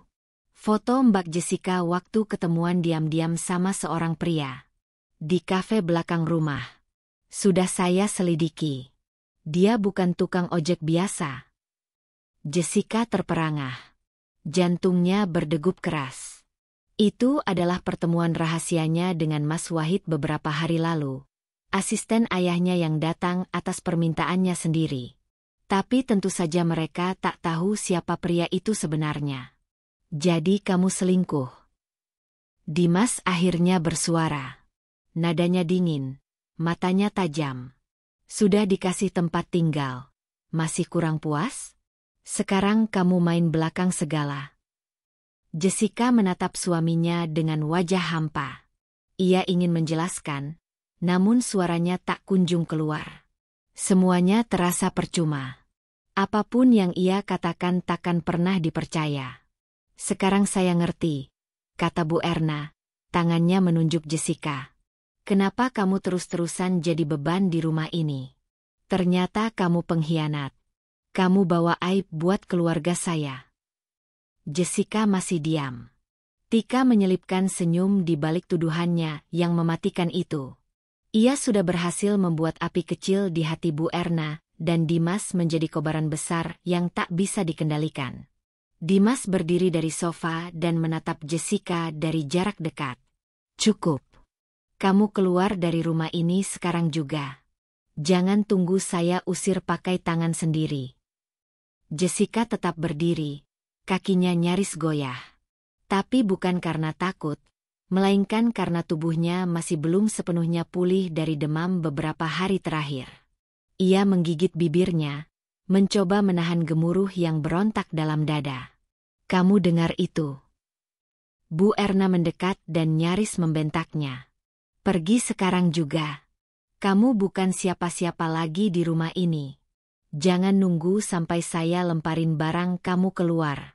Foto Mbak Jessica waktu ketemuan diam-diam sama seorang pria. Di kafe belakang rumah. Sudah saya selidiki. Dia bukan tukang ojek biasa. Jessica terperangah. Jantungnya berdegup keras. Itu adalah pertemuan rahasianya dengan Mas Wahid beberapa hari lalu. Asisten ayahnya yang datang atas permintaannya sendiri. Tapi tentu saja mereka tak tahu siapa pria itu sebenarnya. Jadi kamu selingkuh? Dimas akhirnya bersuara. Nadanya dingin, matanya tajam. Sudah dikasih tempat tinggal. Masih kurang puas? Sekarang kamu main belakang segala. Jessica menatap suaminya dengan wajah hampa. Ia ingin menjelaskan, namun suaranya tak kunjung keluar. Semuanya terasa percuma. Apapun yang ia katakan takkan pernah dipercaya. Sekarang saya ngerti, kata Bu Erna, tangannya menunjuk Jessica. Kenapa kamu terus-terusan jadi beban di rumah ini? Ternyata kamu pengkhianat. Kamu bawa aib buat keluarga saya. Jessica masih diam. Tika menyelipkan senyum di balik tuduhannya yang mematikan itu. Ia sudah berhasil membuat api kecil di hati Bu Erna, dan Dimas menjadi kobaran besar yang tak bisa dikendalikan. Dimas berdiri dari sofa dan menatap Jessica dari jarak dekat. Cukup. Kamu keluar dari rumah ini sekarang juga. Jangan tunggu saya usir pakai tangan sendiri. Jessica tetap berdiri, kakinya nyaris goyah. Tapi bukan karena takut, melainkan karena tubuhnya masih belum sepenuhnya pulih dari demam beberapa hari terakhir. Ia menggigit bibirnya, mencoba menahan gemuruh yang berontak dalam dada. Kamu dengar itu? Bu Erna mendekat dan nyaris membentaknya. Pergi sekarang juga. Kamu bukan siapa-siapa lagi di rumah ini. Jangan nunggu sampai saya lemparin barang kamu keluar.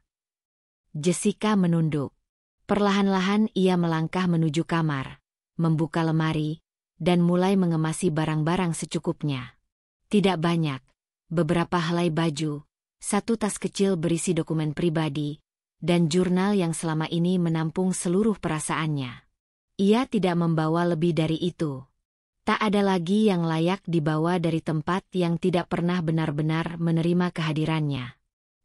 Jessica menunduk. Perlahan-lahan ia melangkah menuju kamar, membuka lemari, dan mulai mengemasi barang-barang secukupnya. Tidak banyak, beberapa helai baju, satu tas kecil berisi dokumen pribadi, dan jurnal yang selama ini menampung seluruh perasaannya. Ia tidak membawa lebih dari itu. Tak ada lagi yang layak dibawa dari tempat yang tidak pernah benar-benar menerima kehadirannya.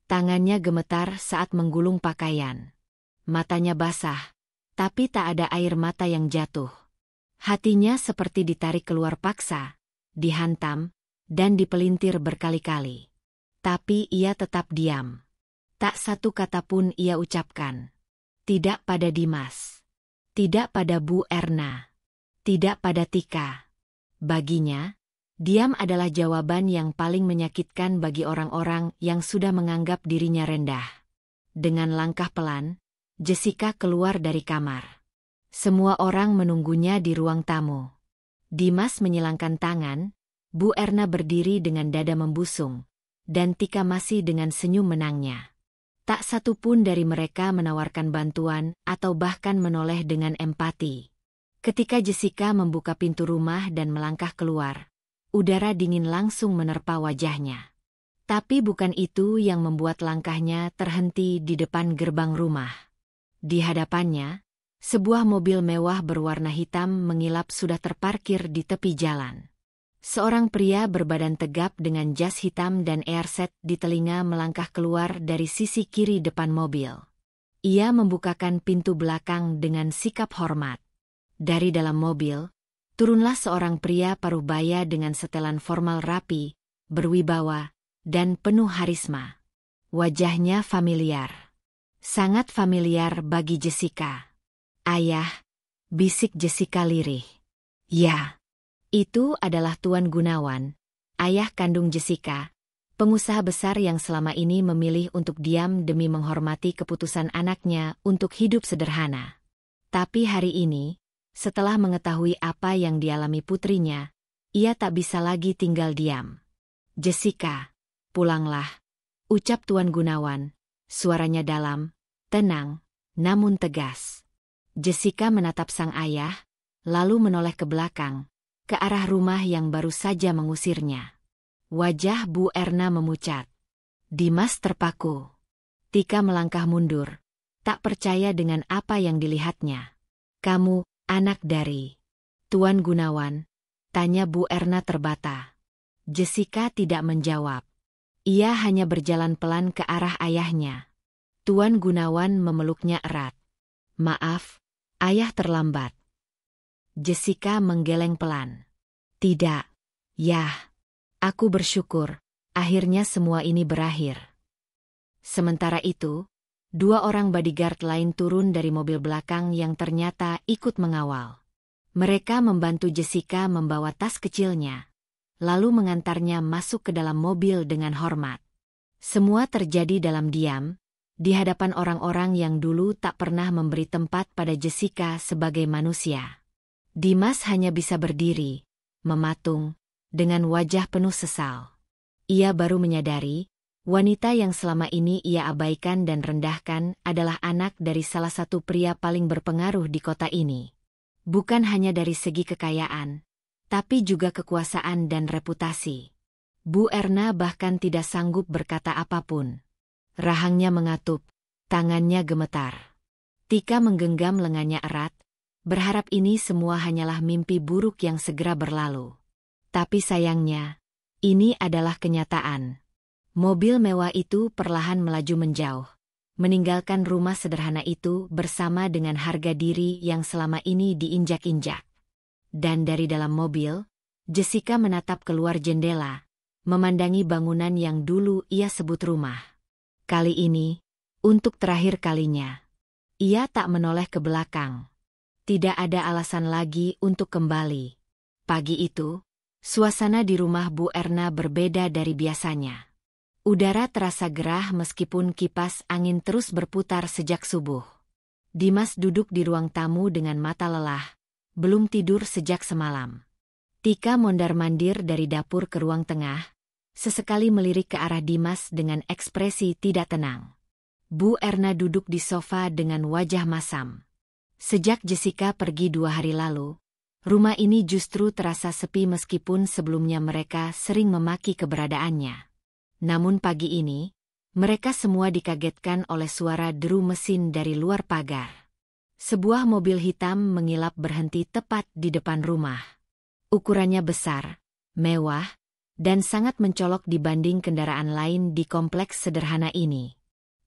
Tangannya gemetar saat menggulung pakaian. Matanya basah, tapi tak ada air mata yang jatuh. Hatinya seperti ditarik keluar paksa, dihantam, dan dipelintir berkali-kali. Tapi ia tetap diam. Tak satu kata pun ia ucapkan. Tidak pada Dimas. Tidak pada Bu Erna. Tidak pada Tika. Baginya, diam adalah jawaban yang paling menyakitkan bagi orang-orang yang sudah menganggap dirinya rendah. Dengan langkah pelan, Jessica keluar dari kamar. Semua orang menunggunya di ruang tamu. Dimas menyilangkan tangan, Bu Erna berdiri dengan dada membusung, dan Tika masih dengan senyum menangnya. Tak satu pun dari mereka menawarkan bantuan atau bahkan menoleh dengan empati. Ketika Jessica membuka pintu rumah dan melangkah keluar, udara dingin langsung menerpa wajahnya. Tapi bukan itu yang membuat langkahnya terhenti di depan gerbang rumah. Di hadapannya, sebuah mobil mewah berwarna hitam mengilap sudah terparkir di tepi jalan. Seorang pria berbadan tegap dengan jas hitam dan earset di telinga melangkah keluar dari sisi kiri depan mobil. Ia membukakan pintu belakang dengan sikap hormat. Dari dalam mobil, turunlah seorang pria parubaya dengan setelan formal rapi, berwibawa, dan penuh harisma. Wajahnya familiar. Sangat familiar bagi Jessica. "Ayah," bisik Jessica lirih. "Ya, itu adalah Tuan Gunawan, ayah kandung Jessica, pengusaha besar yang selama ini memilih untuk diam demi menghormati keputusan anaknya untuk hidup sederhana. Tapi hari ini, setelah mengetahui apa yang dialami putrinya, ia tak bisa lagi tinggal diam." "Jessica, pulanglah," ucap Tuan Gunawan, suaranya dalam, tenang, namun tegas. Jessica menatap sang ayah, lalu menoleh ke belakang, ke arah rumah yang baru saja mengusirnya. Wajah Bu Erna memucat. Dimas terpaku. Tika melangkah mundur, tak percaya dengan apa yang dilihatnya. "Kamu, anak dari Tuan Gunawan?" tanya Bu Erna terbata. Jessica tidak menjawab. Ia hanya berjalan pelan ke arah ayahnya. Tuan Gunawan memeluknya erat. "Maaf, ayah terlambat." Jessica menggeleng pelan. "Tidak, Yah. Aku bersyukur, akhirnya semua ini berakhir." Sementara itu, dua orang bodyguard lain turun dari mobil belakang yang ternyata ikut mengawal. Mereka membantu Jessica membawa tas kecilnya, lalu mengantarnya masuk ke dalam mobil dengan hormat. Semua terjadi dalam diam, di hadapan orang-orang yang dulu tak pernah memberi tempat pada Jessica sebagai manusia. Dimas hanya bisa berdiri, mematung, dengan wajah penuh sesal. Ia baru menyadari, wanita yang selama ini ia abaikan dan rendahkan adalah anak dari salah satu pria paling berpengaruh di kota ini. Bukan hanya dari segi kekayaan, tapi juga kekuasaan dan reputasi. Bu Erna bahkan tidak sanggup berkata apapun. Rahangnya mengatup, tangannya gemetar. Tika menggenggam lengannya erat, berharap ini semua hanyalah mimpi buruk yang segera berlalu. Tapi sayangnya, ini adalah kenyataan. Mobil mewah itu perlahan melaju menjauh, meninggalkan rumah sederhana itu bersama dengan harga diri yang selama ini diinjak-injak. Dan dari dalam mobil, Jessica menatap keluar jendela, memandangi bangunan yang dulu ia sebut rumah. Kali ini, untuk terakhir kalinya, ia tak menoleh ke belakang. Tidak ada alasan lagi untuk kembali. Pagi itu, suasana di rumah Bu Erna berbeda dari biasanya. Udara terasa gerah meskipun kipas angin terus berputar sejak subuh. Dimas duduk di ruang tamu dengan mata lelah, belum tidur sejak semalam. Tika mondar-mandir dari dapur ke ruang tengah, sesekali melirik ke arah Dimas dengan ekspresi tidak tenang. Bu Erna duduk di sofa dengan wajah masam. Sejak Jessica pergi 2 hari lalu, rumah ini justru terasa sepi meskipun sebelumnya mereka sering memaki keberadaannya. Namun pagi ini, mereka semua dikagetkan oleh suara deru mesin dari luar pagar. Sebuah mobil hitam mengilap berhenti tepat di depan rumah. Ukurannya besar, mewah, dan sangat mencolok dibanding kendaraan lain di kompleks sederhana ini.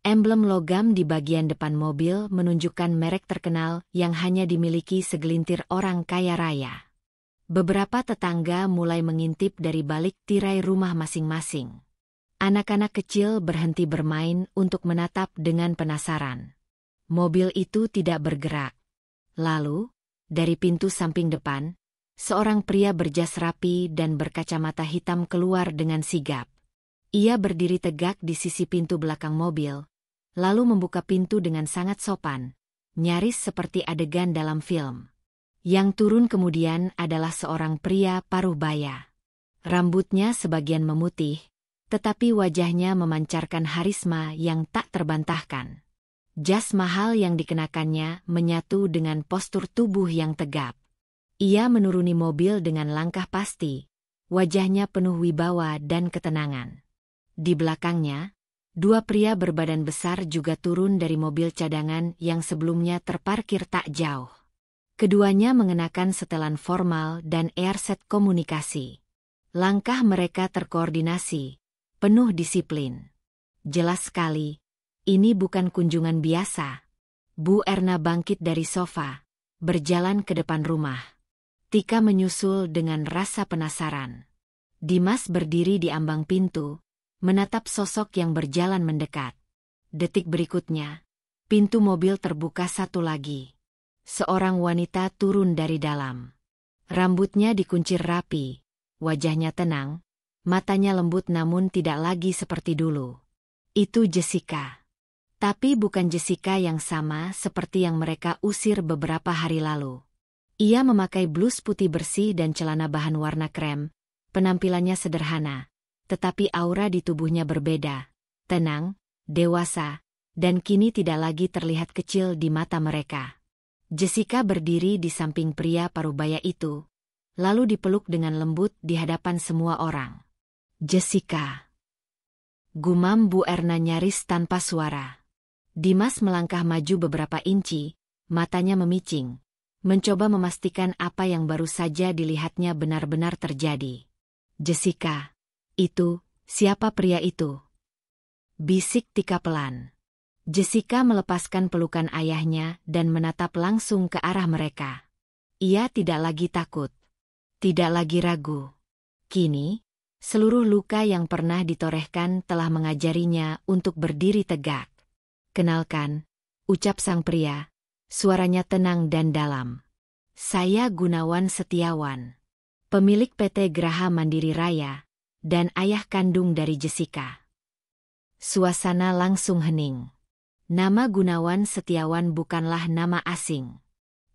Emblem logam di bagian depan mobil menunjukkan merek terkenal yang hanya dimiliki segelintir orang kaya raya. Beberapa tetangga mulai mengintip dari balik tirai rumah masing-masing. Anak-anak kecil berhenti bermain untuk menatap dengan penasaran. Mobil itu tidak bergerak. Lalu, dari pintu samping depan, seorang pria berjas rapi dan berkacamata hitam keluar dengan sigap. Ia berdiri tegak di sisi pintu belakang mobil, lalu membuka pintu dengan sangat sopan, nyaris seperti adegan dalam film. Yang turun kemudian adalah seorang pria paruh baya. Rambutnya sebagian memutih, tetapi wajahnya memancarkan harisma yang tak terbantahkan. Jas mahal yang dikenakannya menyatu dengan postur tubuh yang tegap. Ia menuruni mobil dengan langkah pasti, wajahnya penuh wibawa dan ketenangan. Di belakangnya, 2 pria berbadan besar juga turun dari mobil cadangan yang sebelumnya terparkir tak jauh. Keduanya mengenakan setelan formal dan airset komunikasi. Langkah mereka terkoordinasi, penuh disiplin. Jelas sekali, ini bukan kunjungan biasa. Bu Erna bangkit dari sofa, berjalan ke depan rumah. Tika menyusul dengan rasa penasaran. Dimas berdiri di ambang pintu, menatap sosok yang berjalan mendekat. Detik berikutnya, pintu mobil terbuka satu lagi. Seorang wanita turun dari dalam. Rambutnya dikuncir rapi, wajahnya tenang, matanya lembut namun tidak lagi seperti dulu. Itu Jessica. Tapi bukan Jessica yang sama seperti yang mereka usir beberapa hari lalu. Ia memakai blus putih bersih dan celana bahan warna krem. Penampilannya sederhana, tetapi aura di tubuhnya berbeda, tenang, dewasa, dan kini tidak lagi terlihat kecil di mata mereka. Jessica berdiri di samping pria parubaya itu, lalu dipeluk dengan lembut di hadapan semua orang. Jessica. Gumam Bu Erna nyaris tanpa suara. Dimas melangkah maju beberapa inci, matanya memicing, mencoba memastikan apa yang baru saja dilihatnya benar-benar terjadi. Jessica, itu, siapa pria itu? Bisik Tika pelan. Jessica melepaskan pelukan ayahnya dan menatap langsung ke arah mereka. Ia tidak lagi takut. Tidak lagi ragu. Kini, seluruh luka yang pernah ditorehkan telah mengajarinya untuk berdiri tegak. Kenalkan, ucap sang pria, suaranya tenang dan dalam. Saya Gunawan Setiawan, pemilik PT Graha Mandiri Raya, dan ayah kandung dari Jessica. Suasana langsung hening. Nama Gunawan Setiawan bukanlah nama asing.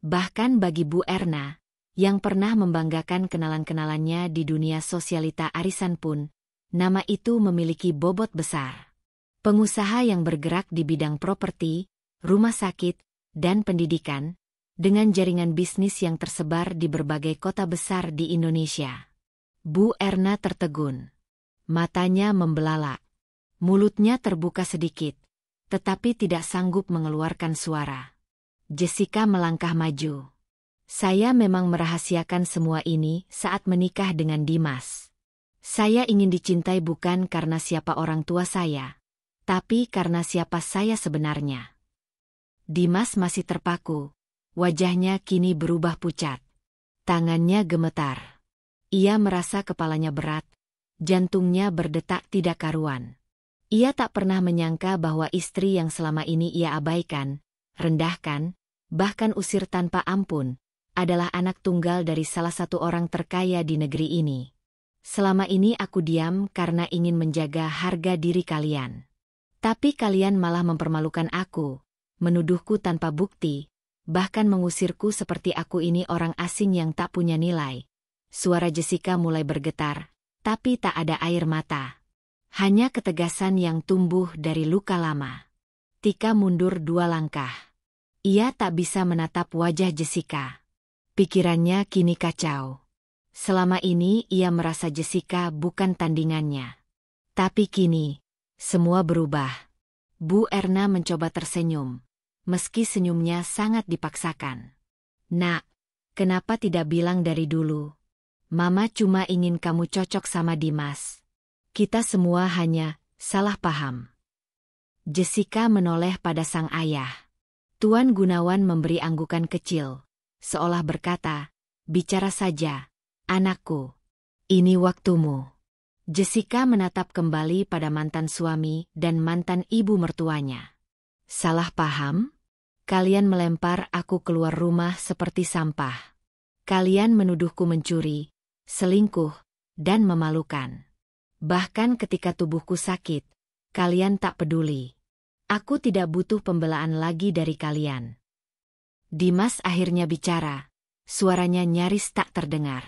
Bahkan bagi Bu Erna, yang pernah membanggakan kenalan-kenalannya di dunia sosialita arisan pun, nama itu memiliki bobot besar. Pengusaha yang bergerak di bidang properti, rumah sakit, dan pendidikan, dengan jaringan bisnis yang tersebar di berbagai kota besar di Indonesia. Bu Erna tertegun. Matanya membelalak. Mulutnya terbuka sedikit, tetapi tidak sanggup mengeluarkan suara. Jessica melangkah maju. Saya memang merahasiakan semua ini saat menikah dengan Dimas. Saya ingin dicintai bukan karena siapa orang tua saya, tapi karena siapa saya sebenarnya. Dimas masih terpaku, wajahnya kini berubah pucat. Tangannya gemetar. Ia merasa kepalanya berat, jantungnya berdetak tidak karuan. Ia tak pernah menyangka bahwa istri yang selama ini ia abaikan, rendahkan, bahkan usir tanpa ampun, adalah anak tunggal dari salah satu orang terkaya di negeri ini. Selama ini aku diam karena ingin menjaga harga diri kalian. Tapi kalian malah mempermalukan aku, menuduhku tanpa bukti, bahkan mengusirku seperti aku ini orang asing yang tak punya nilai. Suara Jessica mulai bergetar, tapi tak ada air mata. Hanya ketegasan yang tumbuh dari luka lama. Tika mundur 2 langkah. Ia tak bisa menatap wajah Jessica. Pikirannya kini kacau. Selama ini ia merasa Jessica bukan tandingannya. Tapi kini, semua berubah. Bu Erna mencoba tersenyum, meski senyumnya sangat dipaksakan. Nak, kenapa tidak bilang dari dulu? Mama cuma ingin kamu cocok sama Dimas. Kita semua hanya salah paham. Jessica menoleh pada sang ayah. Tuan Gunawan memberi anggukan kecil, seolah berkata, bicara saja, anakku. Ini waktumu. Jessica menatap kembali pada mantan suami dan mantan ibu mertuanya. Salah paham? Kalian melempar aku keluar rumah seperti sampah. Kalian menuduhku mencuri, selingkuh, dan memalukan. Bahkan ketika tubuhku sakit, kalian tak peduli. Aku tidak butuh pembelaan lagi dari kalian. Dimas akhirnya bicara, suaranya nyaris tak terdengar.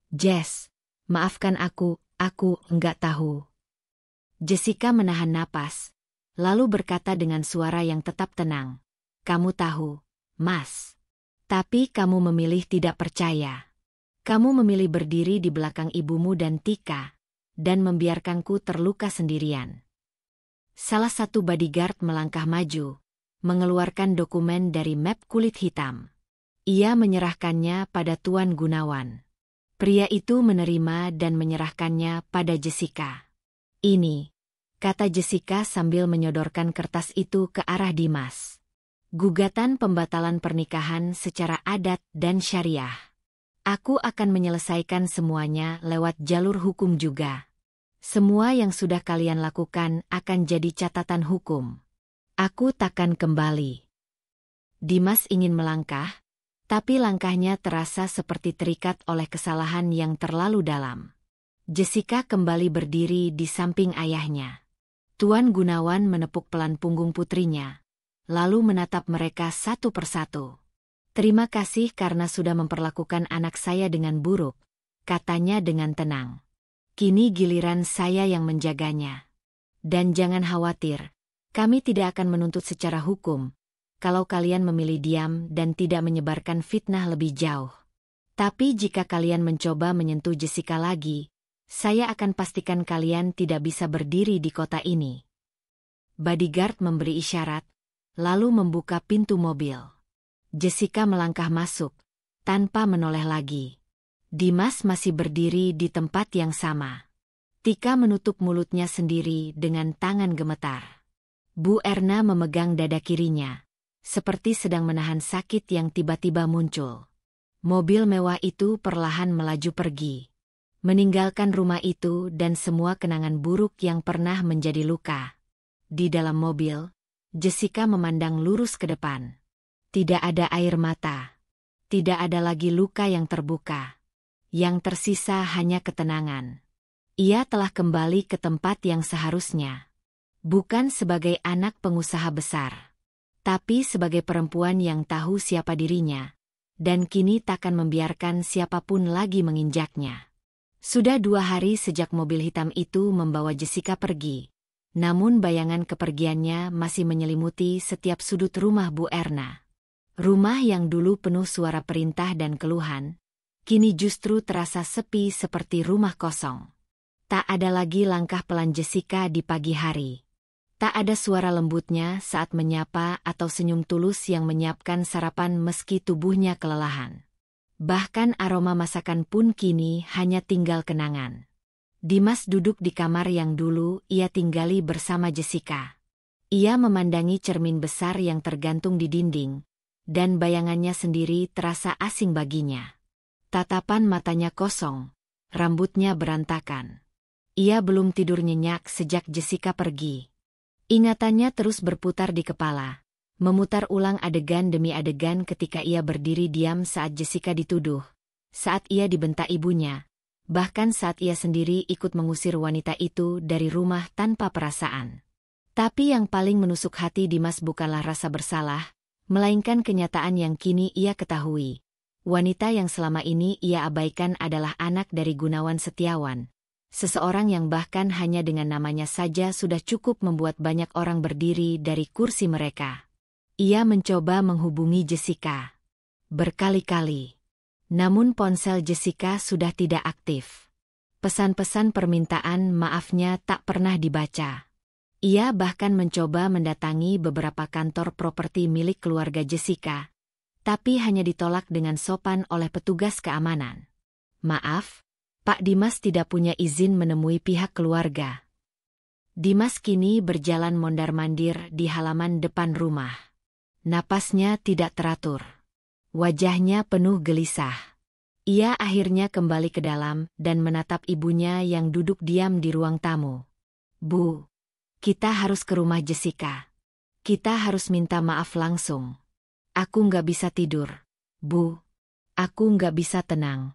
Jess, maafkan aku enggak tahu. Jessica menahan napas, lalu berkata dengan suara yang tetap tenang. Kamu tahu, Mas. Tapi kamu memilih tidak percaya. Kamu memilih berdiri di belakang ibumu dan Tika, dan membiarkanku terluka sendirian. Salah satu bodyguard melangkah maju, mengeluarkan dokumen dari map kulit hitam. Ia menyerahkannya pada Tuan Gunawan. Pria itu menerima dan menyerahkannya pada Jessica. Ini, kata Jessica sambil menyodorkan kertas itu ke arah Dimas. Gugatan pembatalan pernikahan secara adat dan syariah. Aku akan menyelesaikan semuanya lewat jalur hukum juga. Semua yang sudah kalian lakukan akan jadi catatan hukum. Aku takkan kembali. Dimas ingin melangkah, tapi langkahnya terasa seperti terikat oleh kesalahan yang terlalu dalam. Jessica kembali berdiri di samping ayahnya. Tuan Gunawan menepuk pelan punggung putrinya, lalu menatap mereka satu persatu. "Terima kasih karena sudah memperlakukan anak saya dengan buruk," katanya dengan tenang. "Kini giliran saya yang menjaganya. Dan jangan khawatir, kami tidak akan menuntut secara hukum, kalau kalian memilih diam dan tidak menyebarkan fitnah lebih jauh. Tapi jika kalian mencoba menyentuh Jessica lagi, saya akan pastikan kalian tidak bisa berdiri di kota ini." Bodyguard memberi isyarat, lalu membuka pintu mobil. Jessica melangkah masuk, tanpa menoleh lagi. Dimas masih berdiri di tempat yang sama. Tika menutup mulutnya sendiri dengan tangan gemetar. Bu Erna memegang dada kirinya, seperti sedang menahan sakit yang tiba-tiba muncul. Mobil mewah itu perlahan melaju pergi, meninggalkan rumah itu dan semua kenangan buruk yang pernah menjadi luka. Di dalam mobil, Jessica memandang lurus ke depan. Tidak ada air mata. Tidak ada lagi luka yang terbuka. Yang tersisa hanya ketenangan. Ia telah kembali ke tempat yang seharusnya. Bukan sebagai anak pengusaha besar, tapi sebagai perempuan yang tahu siapa dirinya, dan kini takkan membiarkan siapapun lagi menginjaknya. Sudah 2 hari sejak mobil hitam itu membawa Jessica pergi, namun bayangan kepergiannya masih menyelimuti setiap sudut rumah Bu Erna. Rumah yang dulu penuh suara perintah dan keluhan, kini justru terasa sepi seperti rumah kosong. Tak ada lagi langkah pelan Jessica di pagi hari. Tak ada suara lembutnya saat menyapa atau senyum tulus yang menyiapkan sarapan meski tubuhnya kelelahan. Bahkan aroma masakan pun kini hanya tinggal kenangan. Dimas duduk di kamar yang dulu ia tinggali bersama Jessica. Ia memandangi cermin besar yang tergantung di dinding, dan bayangannya sendiri terasa asing baginya. Tatapan matanya kosong, rambutnya berantakan. Ia belum tidur nyenyak sejak Jessica pergi. Ingatannya terus berputar di kepala, memutar ulang adegan demi adegan ketika ia berdiri diam saat Jessica dituduh, saat ia dibentak ibunya, bahkan saat ia sendiri ikut mengusir wanita itu dari rumah tanpa perasaan. Tapi yang paling menusuk hati Dimas bukanlah rasa bersalah, melainkan kenyataan yang kini ia ketahui. Wanita yang selama ini ia abaikan adalah anak dari Gunawan Setiawan. Seseorang yang bahkan hanya dengan namanya saja sudah cukup membuat banyak orang berdiri dari kursi mereka. Ia mencoba menghubungi Jessica berkali-kali. Namun ponsel Jessica sudah tidak aktif. Pesan-pesan permintaan maafnya tak pernah dibaca. Ia bahkan mencoba mendatangi beberapa kantor properti milik keluarga Jessica, tapi hanya ditolak dengan sopan oleh petugas keamanan. "Maaf, Pak Dimas tidak punya izin menemui pihak keluarga." Dimas kini berjalan mondar-mandir di halaman depan rumah. Napasnya tidak teratur. Wajahnya penuh gelisah. Ia akhirnya kembali ke dalam dan menatap ibunya yang duduk diam di ruang tamu. "Bu, kita harus ke rumah Jessica. Kita harus minta maaf langsung. Aku nggak bisa tidur, Bu. Aku nggak bisa tenang."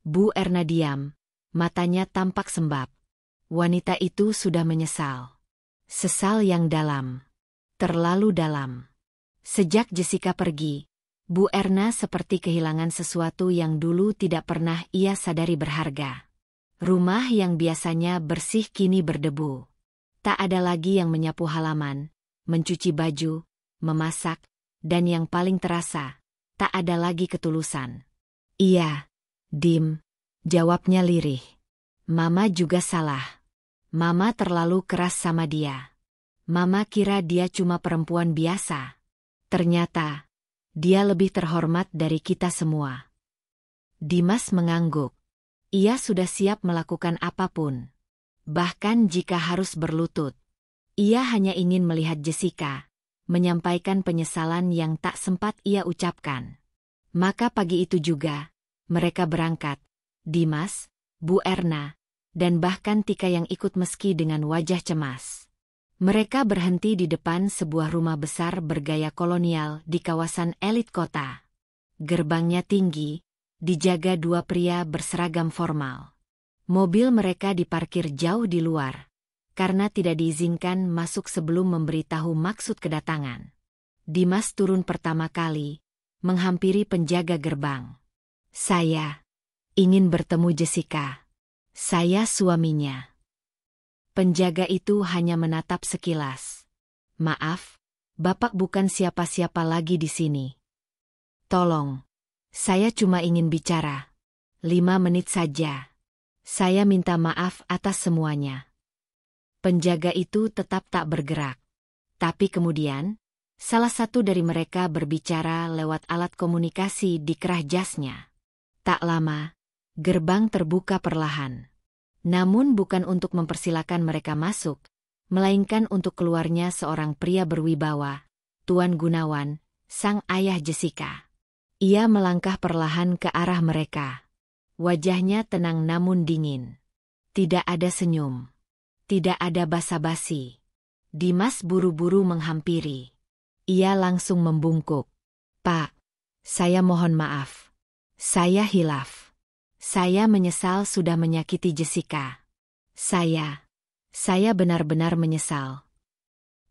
Bu Erna diam, matanya tampak sembab. Wanita itu sudah menyesal. Sesal yang dalam. Terlalu dalam. Sejak Jessica pergi, Bu Erna seperti kehilangan sesuatu yang dulu tidak pernah ia sadari berharga. Rumah yang biasanya bersih kini berdebu. Tak ada lagi yang menyapu halaman, mencuci baju, memasak, dan yang paling terasa, tak ada lagi ketulusan. "Iya, Dim," jawabnya lirih. "Mama juga salah. Mama terlalu keras sama dia. Mama kira dia cuma perempuan biasa. Ternyata, dia lebih terhormat dari kita semua." Dimas mengangguk. Ia sudah siap melakukan apapun. Bahkan jika harus berlutut. Ia hanya ingin melihat Jessica, menyampaikan penyesalan yang tak sempat ia ucapkan. Maka pagi itu juga, mereka berangkat. Dimas, Bu Erna, dan bahkan Tika yang ikut meski dengan wajah cemas. Mereka berhenti di depan sebuah rumah besar bergaya kolonial di kawasan elit kota. Gerbangnya tinggi, dijaga dua pria berseragam formal. Mobil mereka diparkir jauh di luar, karena tidak diizinkan masuk sebelum memberitahu maksud kedatangan. Dimas turun pertama kali, menghampiri penjaga gerbang. Saya ingin bertemu Jessica. Saya suaminya. Penjaga itu hanya menatap sekilas. Maaf, Bapak bukan siapa-siapa lagi di sini. Tolong, saya cuma ingin bicara. 5 menit saja. Saya minta maaf atas semuanya. Penjaga itu tetap tak bergerak. Tapi kemudian, salah satu dari mereka berbicara lewat alat komunikasi di kerah jasnya. Tak lama, gerbang terbuka perlahan. Namun bukan untuk mempersilakan mereka masuk, melainkan untuk keluarnya seorang pria berwibawa, Tuan Gunawan, sang ayah Jessica. Ia melangkah perlahan ke arah mereka. Wajahnya tenang namun dingin. Tidak ada senyum. Tidak ada basa-basi. Dimas buru-buru menghampiri. Ia langsung membungkuk. Pak, saya mohon maaf. Saya hilaf. Saya menyesal sudah menyakiti Jessica. Saya benar-benar menyesal.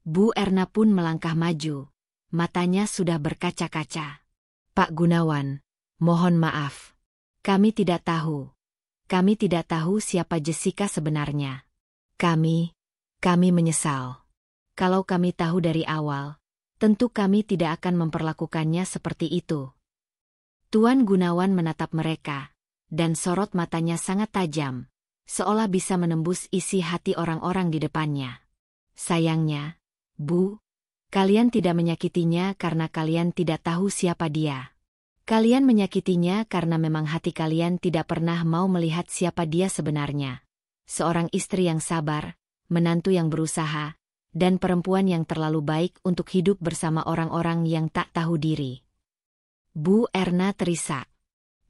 Bu Erna pun melangkah maju. Matanya sudah berkaca-kaca. Pak Gunawan, mohon maaf. Kami tidak tahu. Kami tidak tahu siapa Jessica sebenarnya. Kami menyesal. Kalau kami tahu dari awal, tentu kami tidak akan memperlakukannya seperti itu. Tuan Gunawan menatap mereka. Dan sorot matanya sangat tajam, seolah bisa menembus isi hati orang-orang di depannya. Sayangnya, Bu, kalian tidak menyakitinya karena kalian tidak tahu siapa dia. Kalian menyakitinya karena memang hati kalian tidak pernah mau melihat siapa dia sebenarnya. Seorang istri yang sabar, menantu yang berusaha, dan perempuan yang terlalu baik untuk hidup bersama orang-orang yang tak tahu diri. Bu Erna terisak.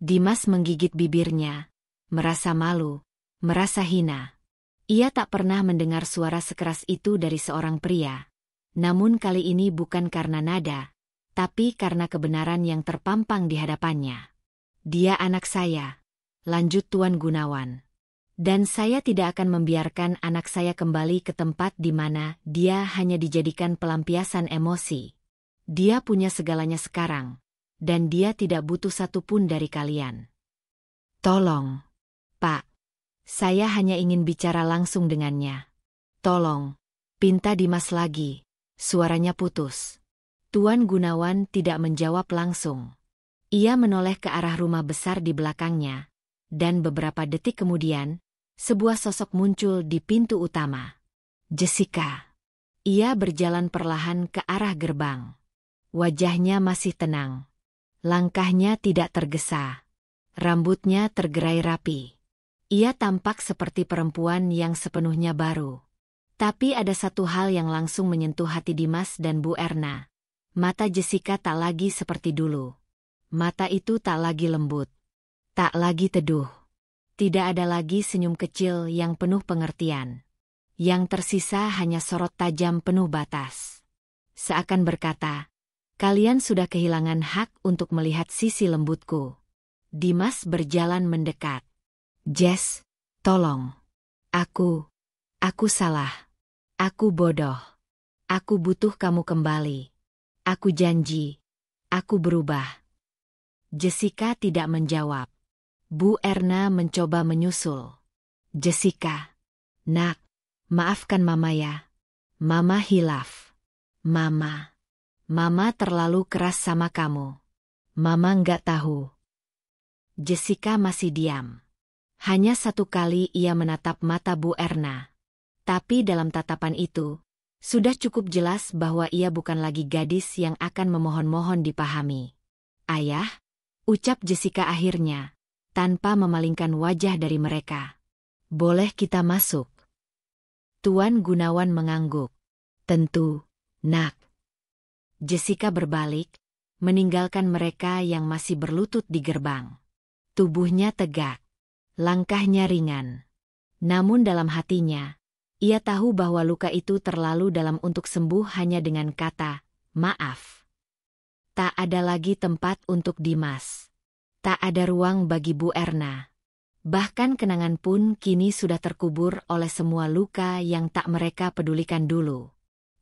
Dimas menggigit bibirnya, merasa malu, merasa hina. Ia tak pernah mendengar suara sekeras itu dari seorang pria. Namun kali ini bukan karena nada, tapi karena kebenaran yang terpampang di hadapannya. Dia anak saya, lanjut Tuan Gunawan. Dan saya tidak akan membiarkan anak saya kembali ke tempat di mana dia hanya dijadikan pelampiasan emosi. Dia punya segalanya sekarang. Dan dia tidak butuh satupun dari kalian. Tolong, Pak. Saya hanya ingin bicara langsung dengannya. Tolong, pinta Dimas lagi. Suaranya putus. Tuan Gunawan tidak menjawab langsung. Ia menoleh ke arah rumah besar di belakangnya. Dan beberapa detik kemudian, sebuah sosok muncul di pintu utama. Jessica. Ia berjalan perlahan ke arah gerbang. Wajahnya masih tenang. Langkahnya tidak tergesa. Rambutnya tergerai rapi. Ia tampak seperti perempuan yang sepenuhnya baru. Tapi ada satu hal yang langsung menyentuh hati Dimas dan Bu Erna. Mata Jessica tak lagi seperti dulu. Mata itu tak lagi lembut. Tak lagi teduh. Tidak ada lagi senyum kecil yang penuh pengertian. Yang tersisa hanya sorot tajam penuh batas. Seakan berkata, kalian sudah kehilangan hak untuk melihat sisi lembutku. Dimas berjalan mendekat. Jess, tolong. Aku salah. Aku bodoh. Aku butuh kamu kembali. Aku janji. Aku berubah. Jessica tidak menjawab. Bu Erna mencoba menyusul. Jessica. Nak, maafkan Mama ya. Mama hilaf. Mama terlalu keras sama kamu. Mama nggak tahu. Jessica masih diam. Hanya satu kali ia menatap mata Bu Erna. Tapi dalam tatapan itu, sudah cukup jelas bahwa ia bukan lagi gadis yang akan memohon-mohon dipahami. Ayah, ucap Jessica akhirnya, tanpa memalingkan wajah dari mereka. Boleh kita masuk? Tuan Gunawan mengangguk. Tentu, Nak. Jessica berbalik, meninggalkan mereka yang masih berlutut di gerbang. Tubuhnya tegak. Langkahnya ringan. Namun dalam hatinya, ia tahu bahwa luka itu terlalu dalam untuk sembuh hanya dengan kata, maaf. Tak ada lagi tempat untuk Dimas. Tak ada ruang bagi Bu Erna. Bahkan kenangan pun kini sudah terkubur oleh semua luka yang tak mereka pedulikan dulu.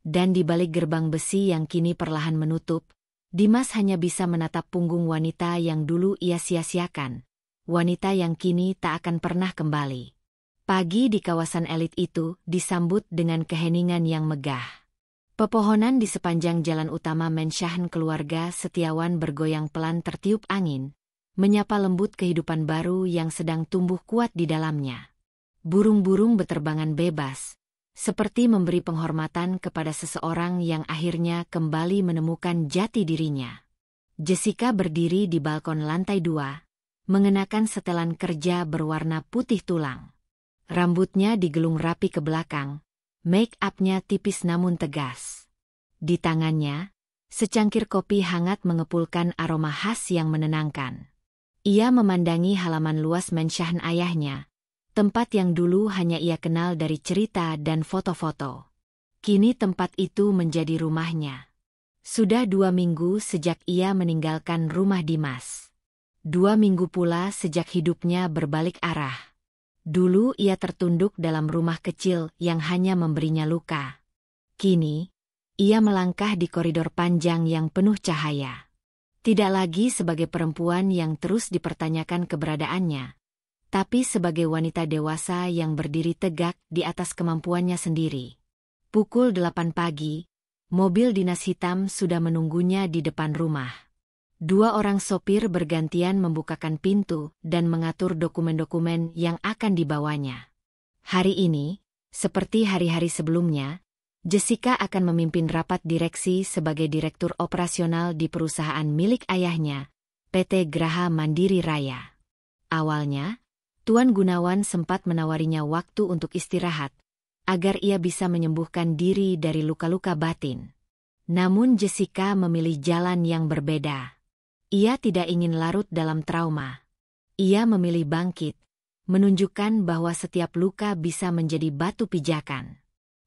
Dan di balik gerbang besi yang kini perlahan menutup, Dimas hanya bisa menatap punggung wanita yang dulu ia sia-siakan. Wanita yang kini tak akan pernah kembali. Pagi di kawasan elit itu disambut dengan keheningan yang megah. Pepohonan di sepanjang jalan utama Menshahen keluarga Setiawan bergoyang pelan tertiup angin, menyapa lembut kehidupan baru yang sedang tumbuh kuat di dalamnya. Burung-burung beterbangan bebas, seperti memberi penghormatan kepada seseorang yang akhirnya kembali menemukan jati dirinya. Jessica berdiri di balkon lantai 2, mengenakan setelan kerja berwarna putih tulang. Rambutnya digelung rapi ke belakang, make up-nya tipis namun tegas. Di tangannya, secangkir kopi hangat mengepulkan aroma khas yang menenangkan. Ia memandangi halaman luas Menshahen ayahnya, tempat yang dulu hanya ia kenal dari cerita dan foto-foto. Kini tempat itu menjadi rumahnya. Sudah 2 minggu sejak ia meninggalkan rumah Dimas. 2 minggu pula sejak hidupnya berbalik arah. Dulu ia tertunduk dalam rumah kecil yang hanya memberinya luka. Kini, ia melangkah di koridor panjang yang penuh cahaya. Tidak lagi sebagai perempuan yang terus dipertanyakan keberadaannya, tapi sebagai wanita dewasa yang berdiri tegak di atas kemampuannya sendiri. Pukul 8 pagi, mobil dinas hitam sudah menunggunya di depan rumah. 2 orang sopir bergantian membukakan pintu dan mengatur dokumen-dokumen yang akan dibawanya. Hari ini, seperti hari-hari sebelumnya, Jessica akan memimpin rapat direksi sebagai direktur operasional di perusahaan milik ayahnya, PT Graha Mandiri Raya. Awalnya, Tuan Gunawan sempat menawarinya waktu untuk istirahat, agar ia bisa menyembuhkan diri dari luka-luka batin. Namun Jessica memilih jalan yang berbeda. Ia tidak ingin larut dalam trauma. Ia memilih bangkit, menunjukkan bahwa setiap luka bisa menjadi batu pijakan.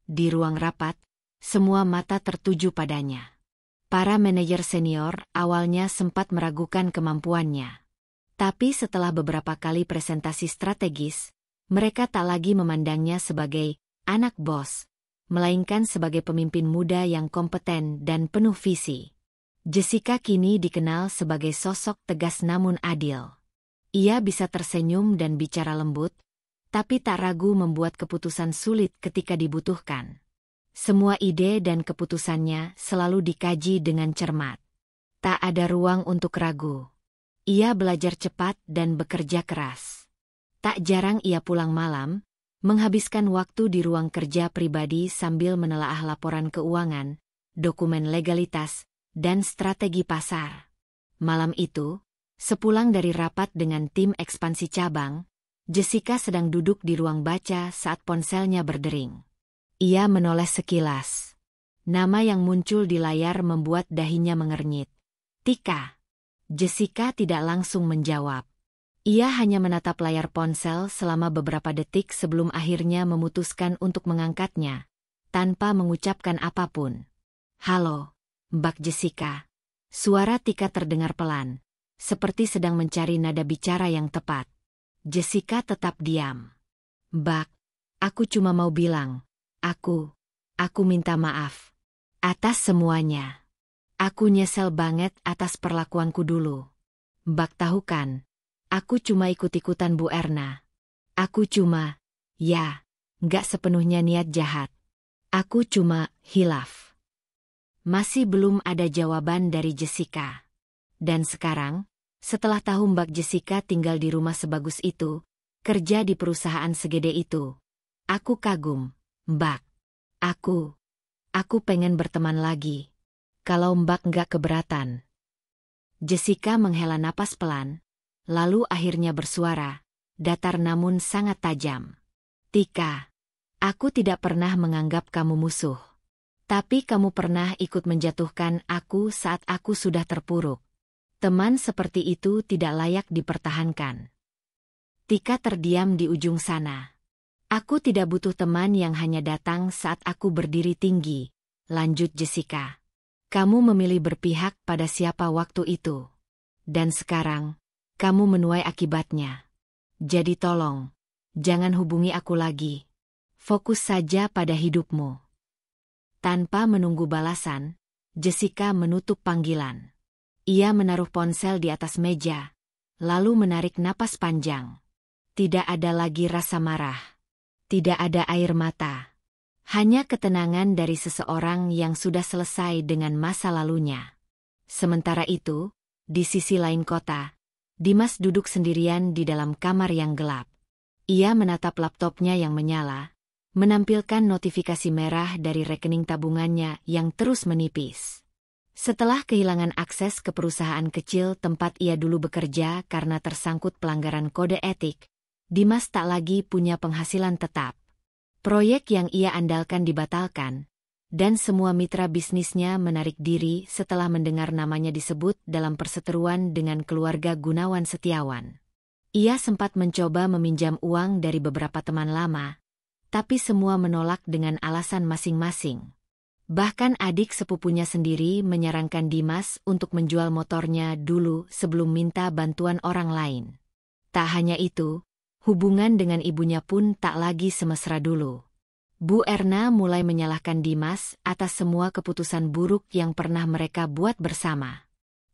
Di ruang rapat, semua mata tertuju padanya. Para manajer senior awalnya sempat meragukan kemampuannya. Tapi setelah beberapa kali presentasi strategis, mereka tak lagi memandangnya sebagai anak bos, melainkan sebagai pemimpin muda yang kompeten dan penuh visi. Jessica kini dikenal sebagai sosok tegas namun adil. Ia bisa tersenyum dan bicara lembut, tapi tak ragu membuat keputusan sulit ketika dibutuhkan. Semua ide dan keputusannya selalu dikaji dengan cermat. Tak ada ruang untuk ragu. Ia belajar cepat dan bekerja keras. Tak jarang ia pulang malam, menghabiskan waktu di ruang kerja pribadi sambil menelaah laporan keuangan, dokumen legalitas, dan strategi pasar. Malam itu, sepulang dari rapat dengan tim ekspansi cabang, Jessica sedang duduk di ruang baca saat ponselnya berdering. Ia menoleh sekilas. Nama yang muncul di layar membuat dahinya mengernyit. Tika. Jessica tidak langsung menjawab. Ia hanya menatap layar ponsel selama beberapa detik sebelum akhirnya memutuskan untuk mengangkatnya, tanpa mengucapkan apapun. Halo, Mbak Jessica. Suara Tika terdengar pelan, seperti sedang mencari nada bicara yang tepat. Jessica tetap diam. Mbak, aku cuma mau bilang, aku minta maaf. Atas semuanya. Aku nyesel banget atas perlakuanku dulu. Mbak tahu kan, aku cuma ikut-ikutan Bu Erna. Aku cuma, nggak sepenuhnya niat jahat. Aku cuma hilaf. Masih belum ada jawaban dari Jessica. Dan sekarang, setelah tahu Mbak Jessica tinggal di rumah sebagus itu, kerja di perusahaan segede itu, aku kagum, Mbak. Aku pengen berteman lagi. Kalau Mbak nggak keberatan. Jessica menghela napas pelan, lalu akhirnya bersuara, datar namun sangat tajam. Tika, aku tidak pernah menganggap kamu musuh. Tapi kamu pernah ikut menjatuhkan aku saat aku sudah terpuruk. Teman seperti itu tidak layak dipertahankan. Tika terdiam di ujung sana. Aku tidak butuh teman yang hanya datang saat aku berdiri tinggi, lanjut Jessica. Kamu memilih berpihak pada siapa waktu itu. Dan sekarang, kamu menuai akibatnya. Jadi tolong, jangan hubungi aku lagi. Fokus saja pada hidupmu. Tanpa menunggu balasan, Jessica menutup panggilan. Ia menaruh ponsel di atas meja, lalu menarik napas panjang. Tidak ada lagi rasa marah. Tidak ada air mata. Hanya ketenangan dari seseorang yang sudah selesai dengan masa lalunya. Sementara itu, di sisi lain kota, Dimas duduk sendirian di dalam kamar yang gelap. Ia menatap laptopnya yang menyala, menampilkan notifikasi merah dari rekening tabungannya yang terus menipis. Setelah kehilangan akses ke perusahaan kecil tempat ia dulu bekerja karena tersangkut pelanggaran kode etik, Dimas tak lagi punya penghasilan tetap. Proyek yang ia andalkan dibatalkan, dan semua mitra bisnisnya menarik diri setelah mendengar namanya disebut dalam perseteruan dengan keluarga Gunawan Setiawan. Ia sempat mencoba meminjam uang dari beberapa teman lama, tapi semua menolak dengan alasan masing-masing. Bahkan adik sepupunya sendiri menyarankan Dimas untuk menjual motornya dulu sebelum minta bantuan orang lain. Tak hanya itu, hubungan dengan ibunya pun tak lagi semesra dulu. Bu Erna mulai menyalahkan Dimas atas semua keputusan buruk yang pernah mereka buat bersama.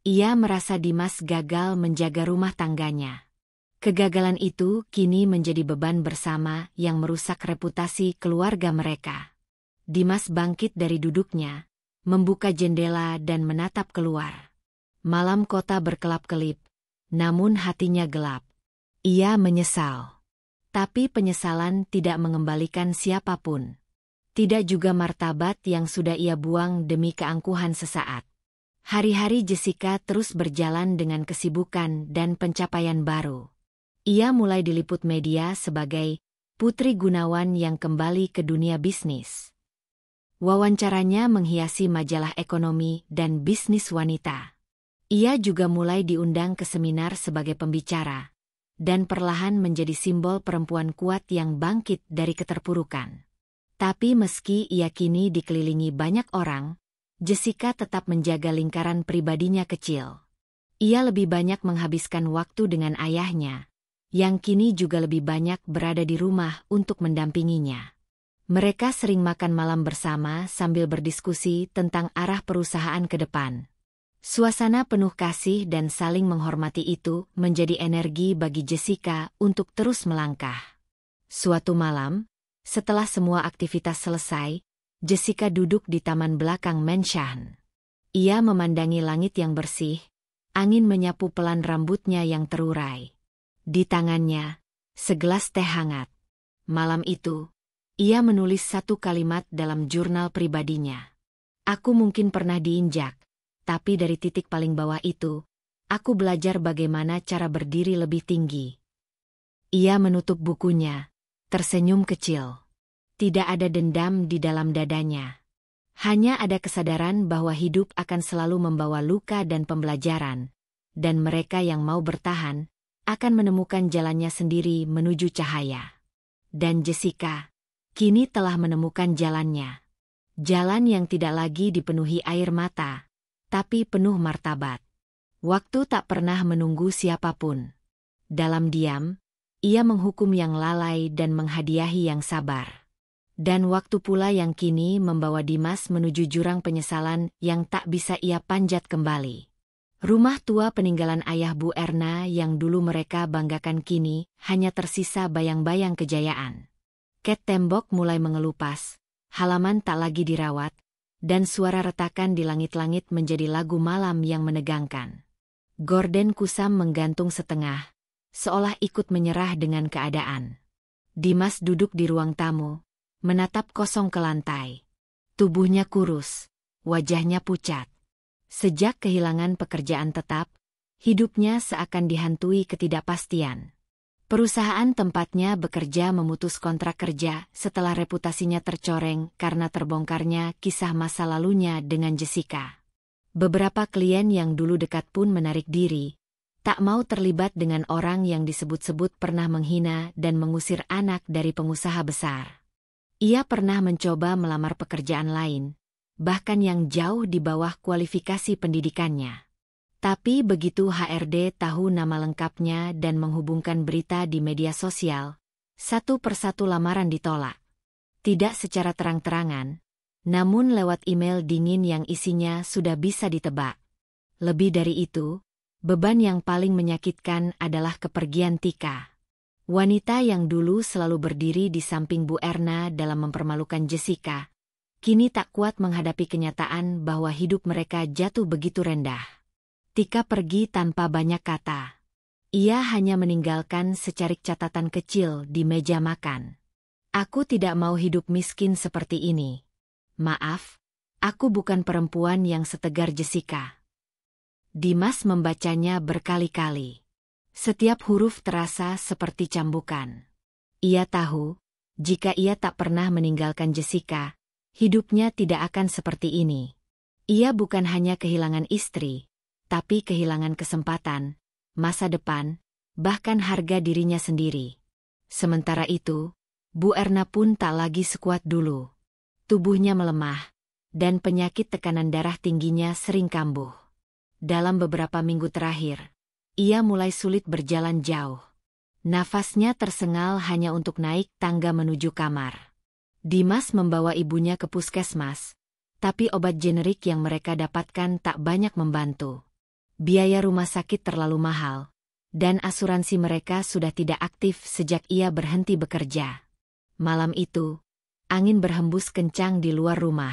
Ia merasa Dimas gagal menjaga rumah tangganya. Kegagalan itu kini menjadi beban bersama yang merusak reputasi keluarga mereka. Dimas bangkit dari duduknya, membuka jendela dan menatap keluar. Malam kota berkelap-kelip, namun hatinya gelap. Ia menyesal. Tapi penyesalan tidak mengembalikan siapapun. Tidak juga martabat yang sudah ia buang demi keangkuhan sesaat. Hari-hari Jessica terus berjalan dengan kesibukan dan pencapaian baru. Ia mulai diliput media sebagai Putri Gunawan yang kembali ke dunia bisnis. Wawancaranya menghiasi majalah ekonomi dan bisnis wanita. Ia juga mulai diundang ke seminar sebagai pembicara, dan perlahan menjadi simbol perempuan kuat yang bangkit dari keterpurukan. Tapi meski ia kini dikelilingi banyak orang, Jessica tetap menjaga lingkaran pribadinya kecil. Ia lebih banyak menghabiskan waktu dengan ayahnya, yang kini juga lebih banyak berada di rumah untuk mendampinginya. Mereka sering makan malam bersama sambil berdiskusi tentang arah perusahaan ke depan. Suasana penuh kasih dan saling menghormati itu menjadi energi bagi Jessica untuk terus melangkah. Suatu malam, setelah semua aktivitas selesai, Jessica duduk di taman belakang Mansion. Ia memandangi langit yang bersih, angin menyapu pelan rambutnya yang terurai. Di tangannya, segelas teh hangat. Malam itu, ia menulis satu kalimat dalam jurnal pribadinya. Aku mungkin pernah diinjak, tapi dari titik paling bawah itu, aku belajar bagaimana cara berdiri lebih tinggi. Ia menutup bukunya, tersenyum kecil. Tidak ada dendam di dalam dadanya. Hanya ada kesadaran bahwa hidup akan selalu membawa luka dan pembelajaran, dan mereka yang mau bertahan, akan menemukan jalannya sendiri menuju cahaya. Dan Jessica kini telah menemukan jalannya. Jalan yang tidak lagi dipenuhi air mata, tapi penuh martabat. Waktu tak pernah menunggu siapapun. Dalam diam, ia menghukum yang lalai dan menghadiahi yang sabar. Dan waktu pula yang kini membawa Dimas menuju jurang penyesalan yang tak bisa ia panjat kembali. Rumah tua peninggalan ayah Bu Erna yang dulu mereka banggakan kini hanya tersisa bayang-bayang kejayaan. Ket tembok mulai mengelupas, halaman tak lagi dirawat, dan suara retakan di langit-langit menjadi lagu malam yang menegangkan. Gorden kusam menggantung setengah, seolah ikut menyerah dengan keadaan. Dimas duduk di ruang tamu, menatap kosong ke lantai. Tubuhnya kurus, wajahnya pucat. Sejak kehilangan pekerjaan tetap, hidupnya seakan dihantui ketidakpastian. Perusahaan tempatnya bekerja memutus kontrak kerja setelah reputasinya tercoreng karena terbongkarnya kisah masa lalunya dengan Jessica. Beberapa klien yang dulu dekat pun menarik diri, tak mau terlibat dengan orang yang disebut-sebut pernah menghina dan mengusir anak dari pengusaha besar. Ia pernah mencoba melamar pekerjaan lain, bahkan yang jauh di bawah kualifikasi pendidikannya. Tapi begitu HRD tahu nama lengkapnya dan menghubungkan berita di media sosial, satu persatu lamaran ditolak. Tidak secara terang-terangan, namun lewat email dingin yang isinya sudah bisa ditebak. Lebih dari itu, beban yang paling menyakitkan adalah kepergian Tika. Wanita yang dulu selalu berdiri di samping Bu Erna dalam mempermalukan Jessica, kini tak kuat menghadapi kenyataan bahwa hidup mereka jatuh begitu rendah. Tika pergi tanpa banyak kata. Ia hanya meninggalkan secarik catatan kecil di meja makan. Aku tidak mau hidup miskin seperti ini. Maaf, aku bukan perempuan yang setegar Jessica. Dimas membacanya berkali-kali. Setiap huruf terasa seperti cambukan. Ia tahu, jika ia tak pernah meninggalkan Jessica, hidupnya tidak akan seperti ini. Ia bukan hanya kehilangan istri, tapi kehilangan kesempatan, masa depan, bahkan harga dirinya sendiri. Sementara itu, Bu Erna pun tak lagi sekuat dulu. Tubuhnya melemah, dan penyakit tekanan darah tingginya sering kambuh. Dalam beberapa minggu terakhir, ia mulai sulit berjalan jauh. Nafasnya tersengal hanya untuk naik tangga menuju kamar. Dimas membawa ibunya ke puskesmas, tapi obat generik yang mereka dapatkan tak banyak membantu. Biaya rumah sakit terlalu mahal, dan asuransi mereka sudah tidak aktif sejak ia berhenti bekerja. Malam itu, angin berhembus kencang di luar rumah.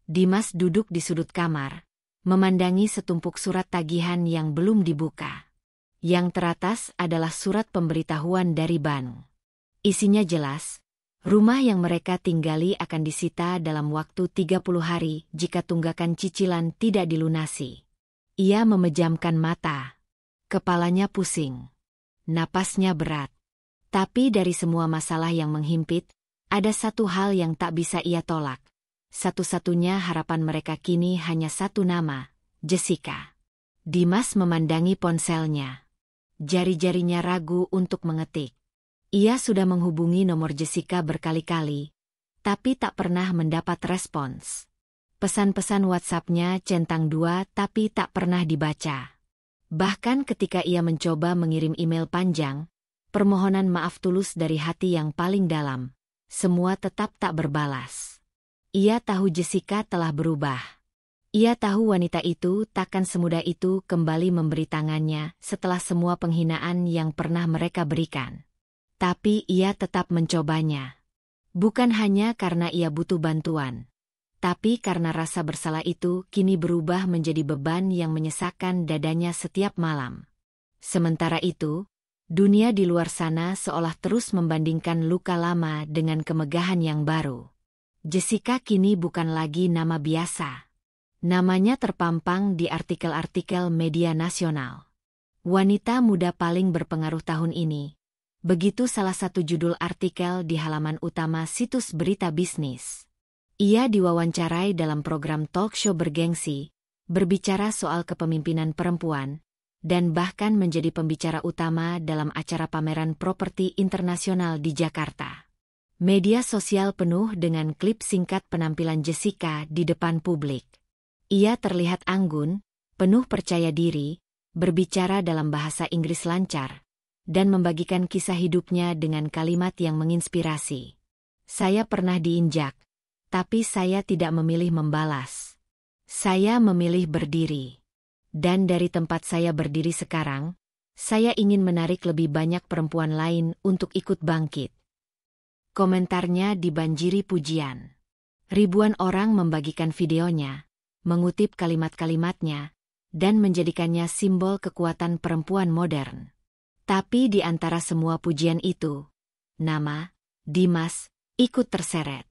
Dimas duduk di sudut kamar, memandangi setumpuk surat tagihan yang belum dibuka. Yang teratas adalah surat pemberitahuan dari bank. Isinya jelas, rumah yang mereka tinggali akan disita dalam waktu 30 hari jika tunggakan cicilan tidak dilunasi. Ia memejamkan mata. Kepalanya pusing. Napasnya berat. Tapi dari semua masalah yang menghimpit, ada satu hal yang tak bisa ia tolak. Satu-satunya harapan mereka kini hanya satu nama, Jessica. Dimas memandangi ponselnya. Jari-jarinya ragu untuk mengetik. Ia sudah menghubungi nomor Jessica berkali-kali, tapi tak pernah mendapat respons. Pesan-pesan WhatsApp-nya centang dua tapi tak pernah dibaca. Bahkan ketika ia mencoba mengirim email panjang, permohonan maaf tulus dari hati yang paling dalam, semua tetap tak berbalas. Ia tahu Jessica telah berubah. Ia tahu wanita itu takkan semudah itu kembali memberi tangannya setelah semua penghinaan yang pernah mereka berikan. Tapi ia tetap mencobanya. Bukan hanya karena ia butuh bantuan, tapi karena rasa bersalah itu kini berubah menjadi beban yang menyesakkan dadanya setiap malam. Sementara itu, dunia di luar sana seolah terus membandingkan luka lama dengan kemegahan yang baru. Jessica kini bukan lagi nama biasa. Namanya terpampang di artikel-artikel media nasional. Wanita muda paling berpengaruh tahun ini. Begitu salah satu judul artikel di halaman utama situs berita bisnis. Ia diwawancarai dalam program talk show bergengsi, berbicara soal kepemimpinan perempuan, dan bahkan menjadi pembicara utama dalam acara pameran properti internasional di Jakarta. Media sosial penuh dengan klip singkat penampilan Jessica di depan publik. Ia terlihat anggun, penuh percaya diri, berbicara dalam bahasa Inggris lancar, dan membagikan kisah hidupnya dengan kalimat yang menginspirasi. Saya pernah diinjak, tapi saya tidak memilih membalas. Saya memilih berdiri. Dan dari tempat saya berdiri sekarang, saya ingin menarik lebih banyak perempuan lain untuk ikut bangkit. Komentarnya dibanjiri pujian. Ribuan orang membagikan videonya, mengutip kalimat-kalimatnya, dan menjadikannya simbol kekuatan perempuan modern. Tapi di antara semua pujian itu, nama Dimas ikut terseret.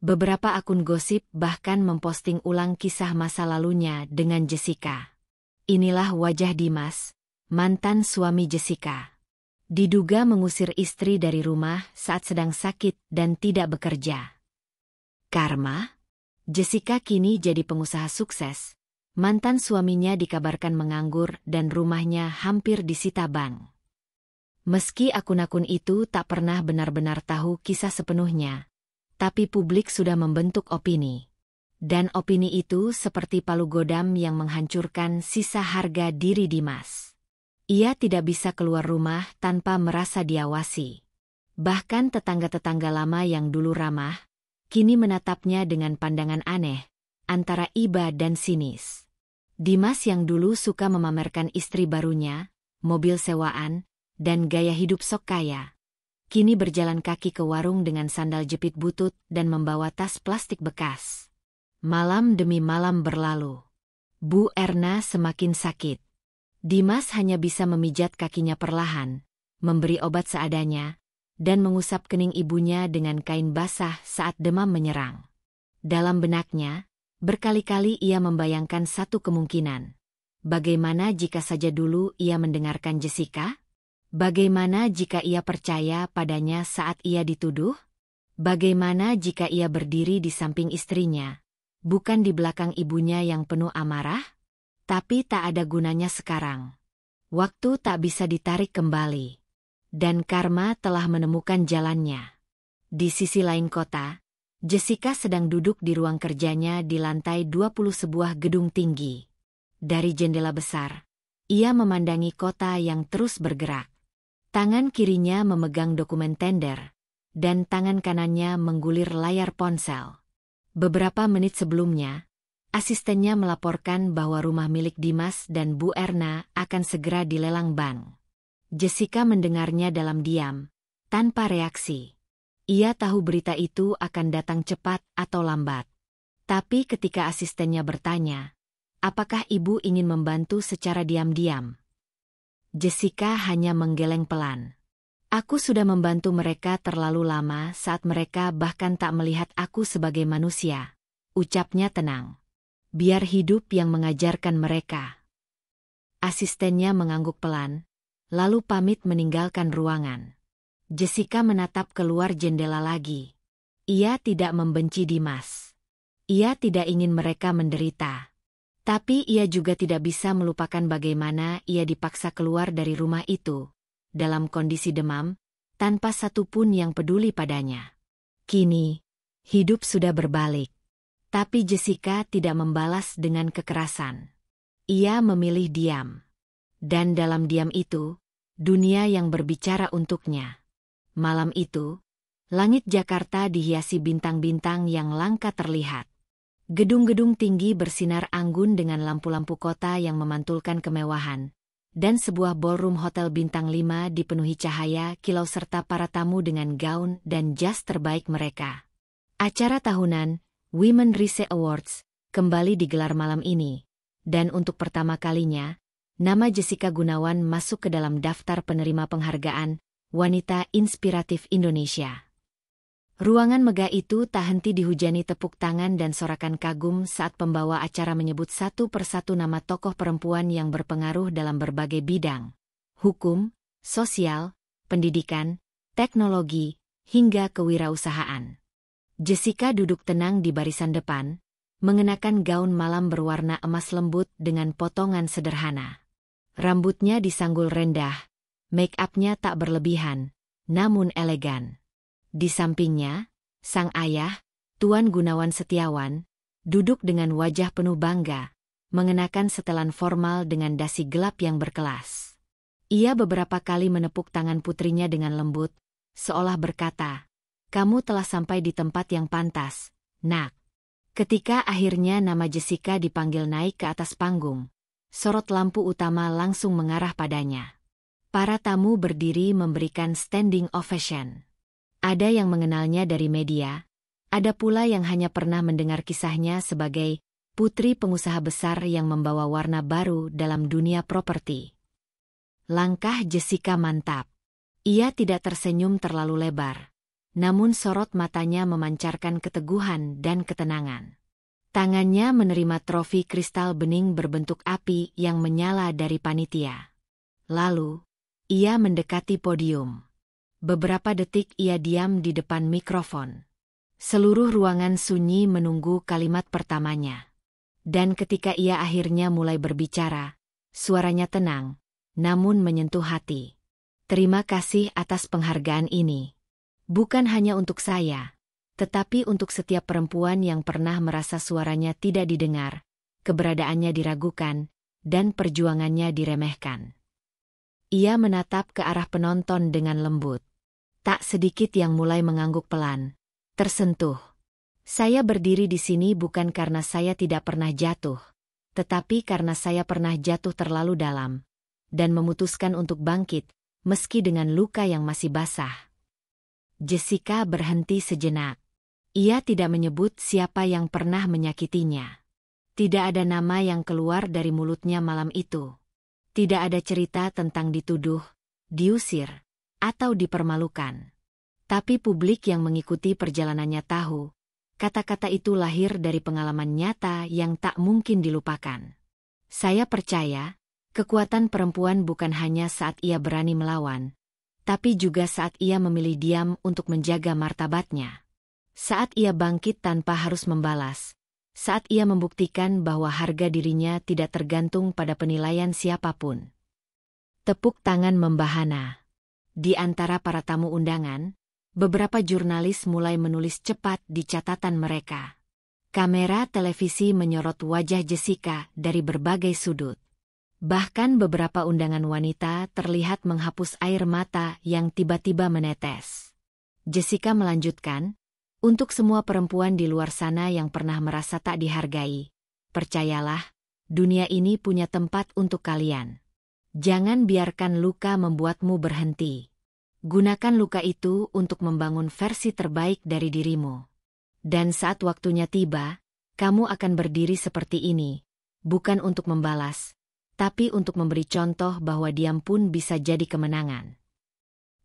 Beberapa akun gosip bahkan memposting ulang kisah masa lalunya dengan Jessica. Inilah wajah Dimas, mantan suami Jessica. Diduga mengusir istri dari rumah saat sedang sakit dan tidak bekerja. Karma? Jessica kini jadi pengusaha sukses, Mantan suaminya dikabarkan menganggur dan rumahnya hampir disita bank. Meski akun-akun itu tak pernah benar-benar tahu kisah sepenuhnya, tapi publik sudah membentuk opini. Dan opini itu seperti palu godam yang menghancurkan sisa harga diri Dimas. Ia tidak bisa keluar rumah tanpa merasa diawasi. Bahkan tetangga-tetangga lama yang dulu ramah, kini menatapnya dengan pandangan aneh, antara iba dan sinis. Dimas yang dulu suka memamerkan istri barunya, mobil sewaan, dan gaya hidup sok kaya, kini berjalan kaki ke warung dengan sandal jepit butut dan membawa tas plastik bekas. Malam demi malam berlalu. Bu Erna semakin sakit. Dimas hanya bisa memijat kakinya perlahan, memberi obat seadanya, dan mengusap kening ibunya dengan kain basah saat demam menyerang. Dalam benaknya, berkali-kali ia membayangkan satu kemungkinan. Bagaimana jika saja dulu ia mendengarkan Jessica? Bagaimana jika ia percaya padanya saat ia dituduh? Bagaimana jika ia berdiri di samping istrinya, bukan di belakang ibunya yang penuh amarah? Tapi tak ada gunanya sekarang. Waktu tak bisa ditarik kembali. Dan karma telah menemukan jalannya. Di sisi lain kota, Jessica sedang duduk di ruang kerjanya di lantai 20 sebuah gedung tinggi. Dari jendela besar, ia memandangi kota yang terus bergerak. Tangan kirinya memegang dokumen tender, dan tangan kanannya menggulir layar ponsel. Beberapa menit sebelumnya, asistennya melaporkan bahwa rumah milik Dimas dan Bu Erna akan segera dilelang bank. Jessica mendengarnya dalam diam, tanpa reaksi. Ia tahu berita itu akan datang cepat atau lambat. Tapi ketika asistennya bertanya, apakah ibu ingin membantu secara diam-diam? Jessica hanya menggeleng pelan. Aku sudah membantu mereka terlalu lama saat mereka bahkan tak melihat aku sebagai manusia, ucapnya tenang. Biar hidup yang mengajarkan mereka. Asistennya mengangguk pelan, lalu pamit meninggalkan ruangan. Jessica menatap keluar jendela lagi. Ia tidak membenci Dimas. Ia tidak ingin mereka menderita. Tapi ia juga tidak bisa melupakan bagaimana ia dipaksa keluar dari rumah itu, dalam kondisi demam, tanpa satupun yang peduli padanya. Kini, hidup sudah berbalik. Tapi Jessica tidak membalas dengan kekerasan. Ia memilih diam. Dan dalam diam itu, dunia yang berbicara untuknya. Malam itu, langit Jakarta dihiasi bintang-bintang yang langka terlihat. Gedung-gedung tinggi bersinar anggun dengan lampu-lampu kota yang memantulkan kemewahan, dan sebuah ballroom hotel bintang 5 dipenuhi cahaya kilau serta para tamu dengan gaun dan jas terbaik mereka. Acara tahunan, Women Rice Awards, kembali digelar malam ini, dan untuk pertama kalinya, nama Jessica Gunawan masuk ke dalam daftar penerima penghargaan Wanita Inspiratif Indonesia. Ruangan megah itu tak henti dihujani tepuk tangan dan sorakan kagum saat pembawa acara menyebut satu persatu nama tokoh perempuan yang berpengaruh dalam berbagai bidang, hukum, sosial, pendidikan, teknologi, hingga kewirausahaan. Jessica duduk tenang di barisan depan, mengenakan gaun malam berwarna emas lembut dengan potongan sederhana. Rambutnya disanggul rendah, make-up-nya tak berlebihan, namun elegan. Di sampingnya, sang ayah, Tuan Gunawan Setiawan, duduk dengan wajah penuh bangga, mengenakan setelan formal dengan dasi gelap yang berkelas. Ia beberapa kali menepuk tangan putrinya dengan lembut, seolah berkata, "Kamu telah sampai di tempat yang pantas, Nak." Ketika akhirnya nama Jessica dipanggil naik ke atas panggung, sorot lampu utama langsung mengarah padanya. Para tamu berdiri memberikan standing ovation. Ada yang mengenalnya dari media, ada pula yang hanya pernah mendengar kisahnya sebagai putri pengusaha besar yang membawa warna baru dalam dunia properti. Langkah Jessica mantap. Ia tidak tersenyum terlalu lebar, namun sorot matanya memancarkan keteguhan dan ketenangan. Tangannya menerima trofi kristal bening berbentuk api yang menyala dari panitia. Lalu, ia mendekati podium. Beberapa detik ia diam di depan mikrofon. Seluruh ruangan sunyi menunggu kalimat pertamanya. Dan ketika ia akhirnya mulai berbicara, suaranya tenang, namun menyentuh hati. Terima kasih atas penghargaan ini. Bukan hanya untuk saya, tetapi untuk setiap perempuan yang pernah merasa suaranya tidak didengar, keberadaannya diragukan, dan perjuangannya diremehkan. Ia menatap ke arah penonton dengan lembut. Tak sedikit yang mulai mengangguk pelan, tersentuh. Saya berdiri di sini bukan karena saya tidak pernah jatuh, tetapi karena saya pernah jatuh terlalu dalam, dan memutuskan untuk bangkit, meski dengan luka yang masih basah. Jessica berhenti sejenak. Ia tidak menyebut siapa yang pernah menyakitinya. Tidak ada nama yang keluar dari mulutnya malam itu. Tidak ada cerita tentang dituduh, diusir, atau dipermalukan. Tapi publik yang mengikuti perjalanannya tahu, kata-kata itu lahir dari pengalaman nyata yang tak mungkin dilupakan. Saya percaya, kekuatan perempuan bukan hanya saat ia berani melawan, tapi juga saat ia memilih diam untuk menjaga martabatnya. Saat ia bangkit tanpa harus membalas. Saat ia membuktikan bahwa harga dirinya tidak tergantung pada penilaian siapapun. Tepuk tangan membahana. Di antara para tamu undangan, beberapa jurnalis mulai menulis cepat di catatan mereka. Kamera televisi menyorot wajah Jessica dari berbagai sudut. Bahkan beberapa undangan wanita terlihat menghapus air mata yang tiba-tiba menetes. Jessica melanjutkan, untuk semua perempuan di luar sana yang pernah merasa tak dihargai, percayalah, dunia ini punya tempat untuk kalian. Jangan biarkan luka membuatmu berhenti. Gunakan luka itu untuk membangun versi terbaik dari dirimu. Dan saat waktunya tiba, kamu akan berdiri seperti ini, bukan untuk membalas, tapi untuk memberi contoh bahwa diam pun bisa jadi kemenangan.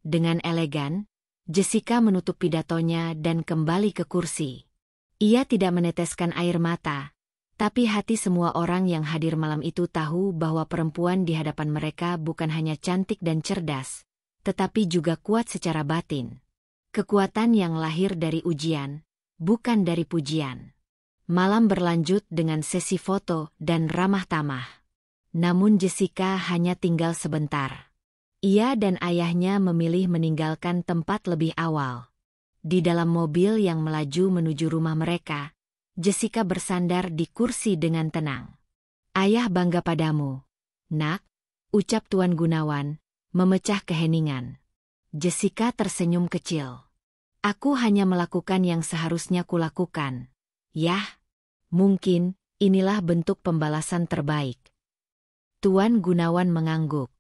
Dengan elegan, Jessica menutup pidatonya dan kembali ke kursi. Ia tidak meneteskan air mata, tapi hati semua orang yang hadir malam itu tahu bahwa perempuan di hadapan mereka bukan hanya cantik dan cerdas, tetapi juga kuat secara batin. Kekuatan yang lahir dari ujian, bukan dari pujian. Malam berlanjut dengan sesi foto dan ramah tamah. Namun Jessica hanya tinggal sebentar. Ia dan ayahnya memilih meninggalkan tempat lebih awal. Di dalam mobil yang melaju menuju rumah mereka, Jessica bersandar di kursi dengan tenang. Ayah bangga padamu, nak, ucap Tuan Gunawan, memecah keheningan. Jessica tersenyum kecil. Aku hanya melakukan yang seharusnya kulakukan. Yah, mungkin inilah bentuk pembalasan terbaik. Tuan Gunawan mengangguk.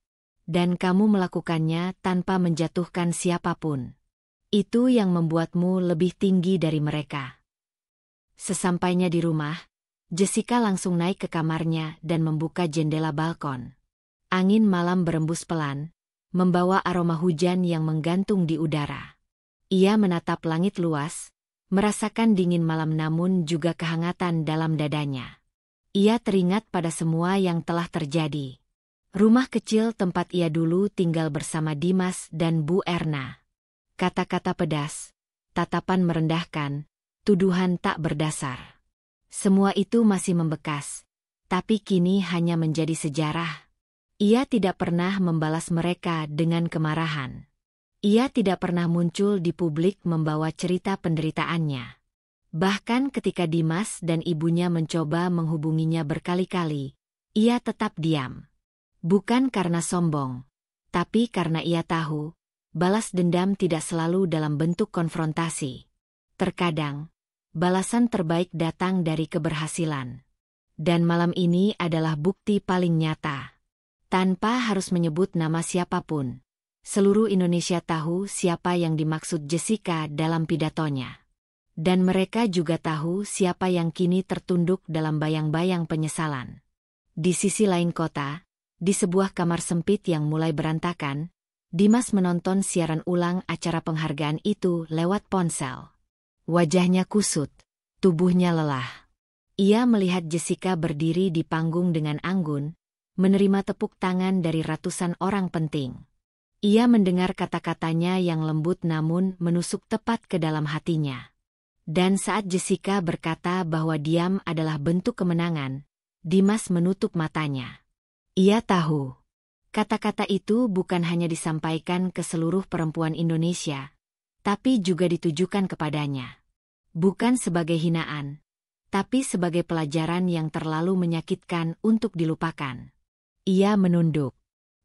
Dan kamu melakukannya tanpa menjatuhkan siapapun. Itu yang membuatmu lebih tinggi dari mereka. Sesampainya di rumah, Jessica langsung naik ke kamarnya dan membuka jendela balkon. Angin malam berembus pelan, membawa aroma hujan yang menggantung di udara. Ia menatap langit luas, merasakan dingin malam namun juga kehangatan dalam dadanya. Ia teringat pada semua yang telah terjadi. Rumah kecil tempat ia dulu tinggal bersama Dimas dan Bu Erna. Kata-kata pedas, tatapan merendahkan, tuduhan tak berdasar. Semua itu masih membekas, tapi kini hanya menjadi sejarah. Ia tidak pernah membalas mereka dengan kemarahan. Ia tidak pernah muncul di publik membawa cerita penderitaannya. Bahkan ketika Dimas dan ibunya mencoba menghubunginya berkali-kali, ia tetap diam. Bukan karena sombong, tapi karena ia tahu, balas dendam tidak selalu dalam bentuk konfrontasi. Terkadang, balasan terbaik datang dari keberhasilan. Dan malam ini adalah bukti paling nyata. Tanpa harus menyebut nama siapapun, seluruh Indonesia tahu siapa yang dimaksud Jessica dalam pidatonya. Dan mereka juga tahu siapa yang kini tertunduk dalam bayang-bayang penyesalan. Di sisi lain kota, di sebuah kamar sempit yang mulai berantakan, Dimas menonton siaran ulang acara penghargaan itu lewat ponsel. Wajahnya kusut, tubuhnya lelah. Ia melihat Jessica berdiri di panggung dengan anggun, menerima tepuk tangan dari ratusan orang penting. Ia mendengar kata-katanya yang lembut namun menusuk tepat ke dalam hatinya. Dan saat Jessica berkata bahwa diam adalah bentuk kemenangan, Dimas menutup matanya. Ia tahu. Kata-kata itu bukan hanya disampaikan ke seluruh perempuan Indonesia, tapi juga ditujukan kepadanya. Bukan sebagai hinaan, tapi sebagai pelajaran yang terlalu menyakitkan untuk dilupakan. Ia menunduk.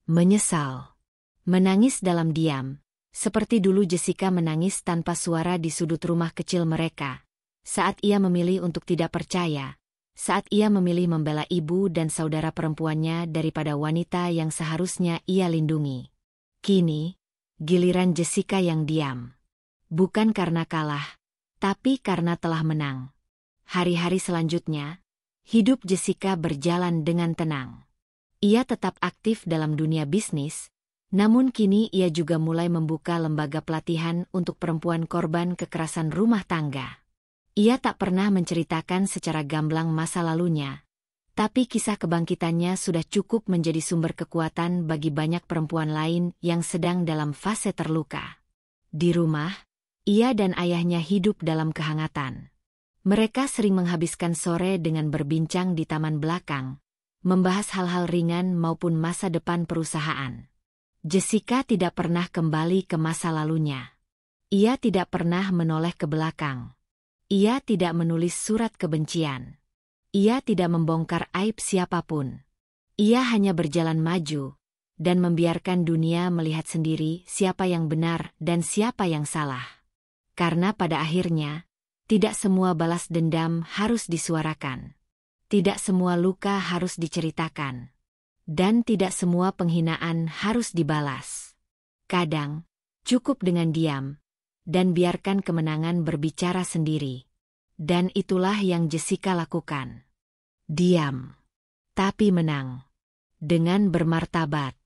Menyesal. Menangis dalam diam. Seperti dulu Jessica menangis tanpa suara di sudut rumah kecil mereka. Saat ia memilih untuk tidak percaya. Saat ia memilih membela ibu dan saudara perempuannya daripada wanita yang seharusnya ia lindungi. Kini, giliran Jessica yang diam. Bukan karena kalah, tapi karena telah menang. Hari-hari selanjutnya, hidup Jessica berjalan dengan tenang. Ia tetap aktif dalam dunia bisnis, namun kini ia juga mulai membuka lembaga pelatihan untuk perempuan korban kekerasan rumah tangga. Ia tak pernah menceritakan secara gamblang masa lalunya, tapi kisah kebangkitannya sudah cukup menjadi sumber kekuatan bagi banyak perempuan lain yang sedang dalam fase terluka. Di rumah, ia dan ayahnya hidup dalam kehangatan. Mereka sering menghabiskan sore dengan berbincang di taman belakang, membahas hal-hal ringan maupun masa depan perusahaan. Jessica tidak pernah kembali ke masa lalunya. Ia tidak pernah menoleh ke belakang. Ia tidak menulis surat kebencian. Ia tidak membongkar aib siapapun. Ia hanya berjalan maju, dan membiarkan dunia melihat sendiri siapa yang benar dan siapa yang salah. Karena pada akhirnya, tidak semua balas dendam harus disuarakan. Tidak semua luka harus diceritakan. Dan tidak semua penghinaan harus dibalas. Kadang, cukup dengan diam, dan biarkan kemenangan berbicara sendiri. Dan itulah yang Jessica lakukan. Diam, tapi menang. Dengan bermartabat.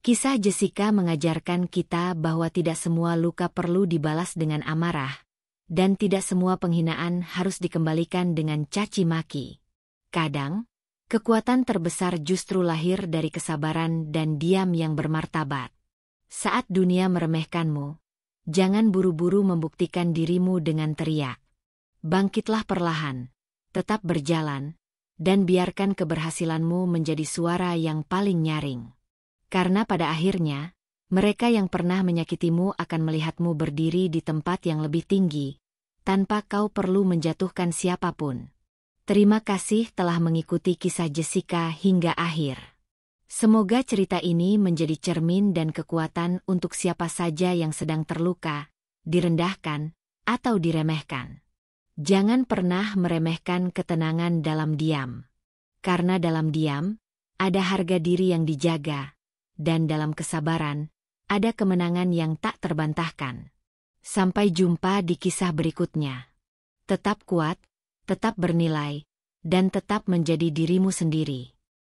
Kisah Jessica mengajarkan kita bahwa tidak semua luka perlu dibalas dengan amarah, dan tidak semua penghinaan harus dikembalikan dengan caci maki. Kadang, kekuatan terbesar justru lahir dari kesabaran dan diam yang bermartabat. Saat dunia meremehkanmu, jangan buru-buru membuktikan dirimu dengan teriak. Bangkitlah perlahan, tetap berjalan, dan biarkan keberhasilanmu menjadi suara yang paling nyaring. Karena pada akhirnya, mereka yang pernah menyakitimu akan melihatmu berdiri di tempat yang lebih tinggi, tanpa kau perlu menjatuhkan siapapun. Terima kasih telah mengikuti kisah Jessica hingga akhir. Semoga cerita ini menjadi cermin dan kekuatan untuk siapa saja yang sedang terluka, direndahkan, atau diremehkan. Jangan pernah meremehkan ketenangan dalam diam. Karena dalam diam, ada harga diri yang dijaga, dan dalam kesabaran, ada kemenangan yang tak terbantahkan. Sampai jumpa di kisah berikutnya. Tetap kuat, tetap bernilai, dan tetap menjadi dirimu sendiri.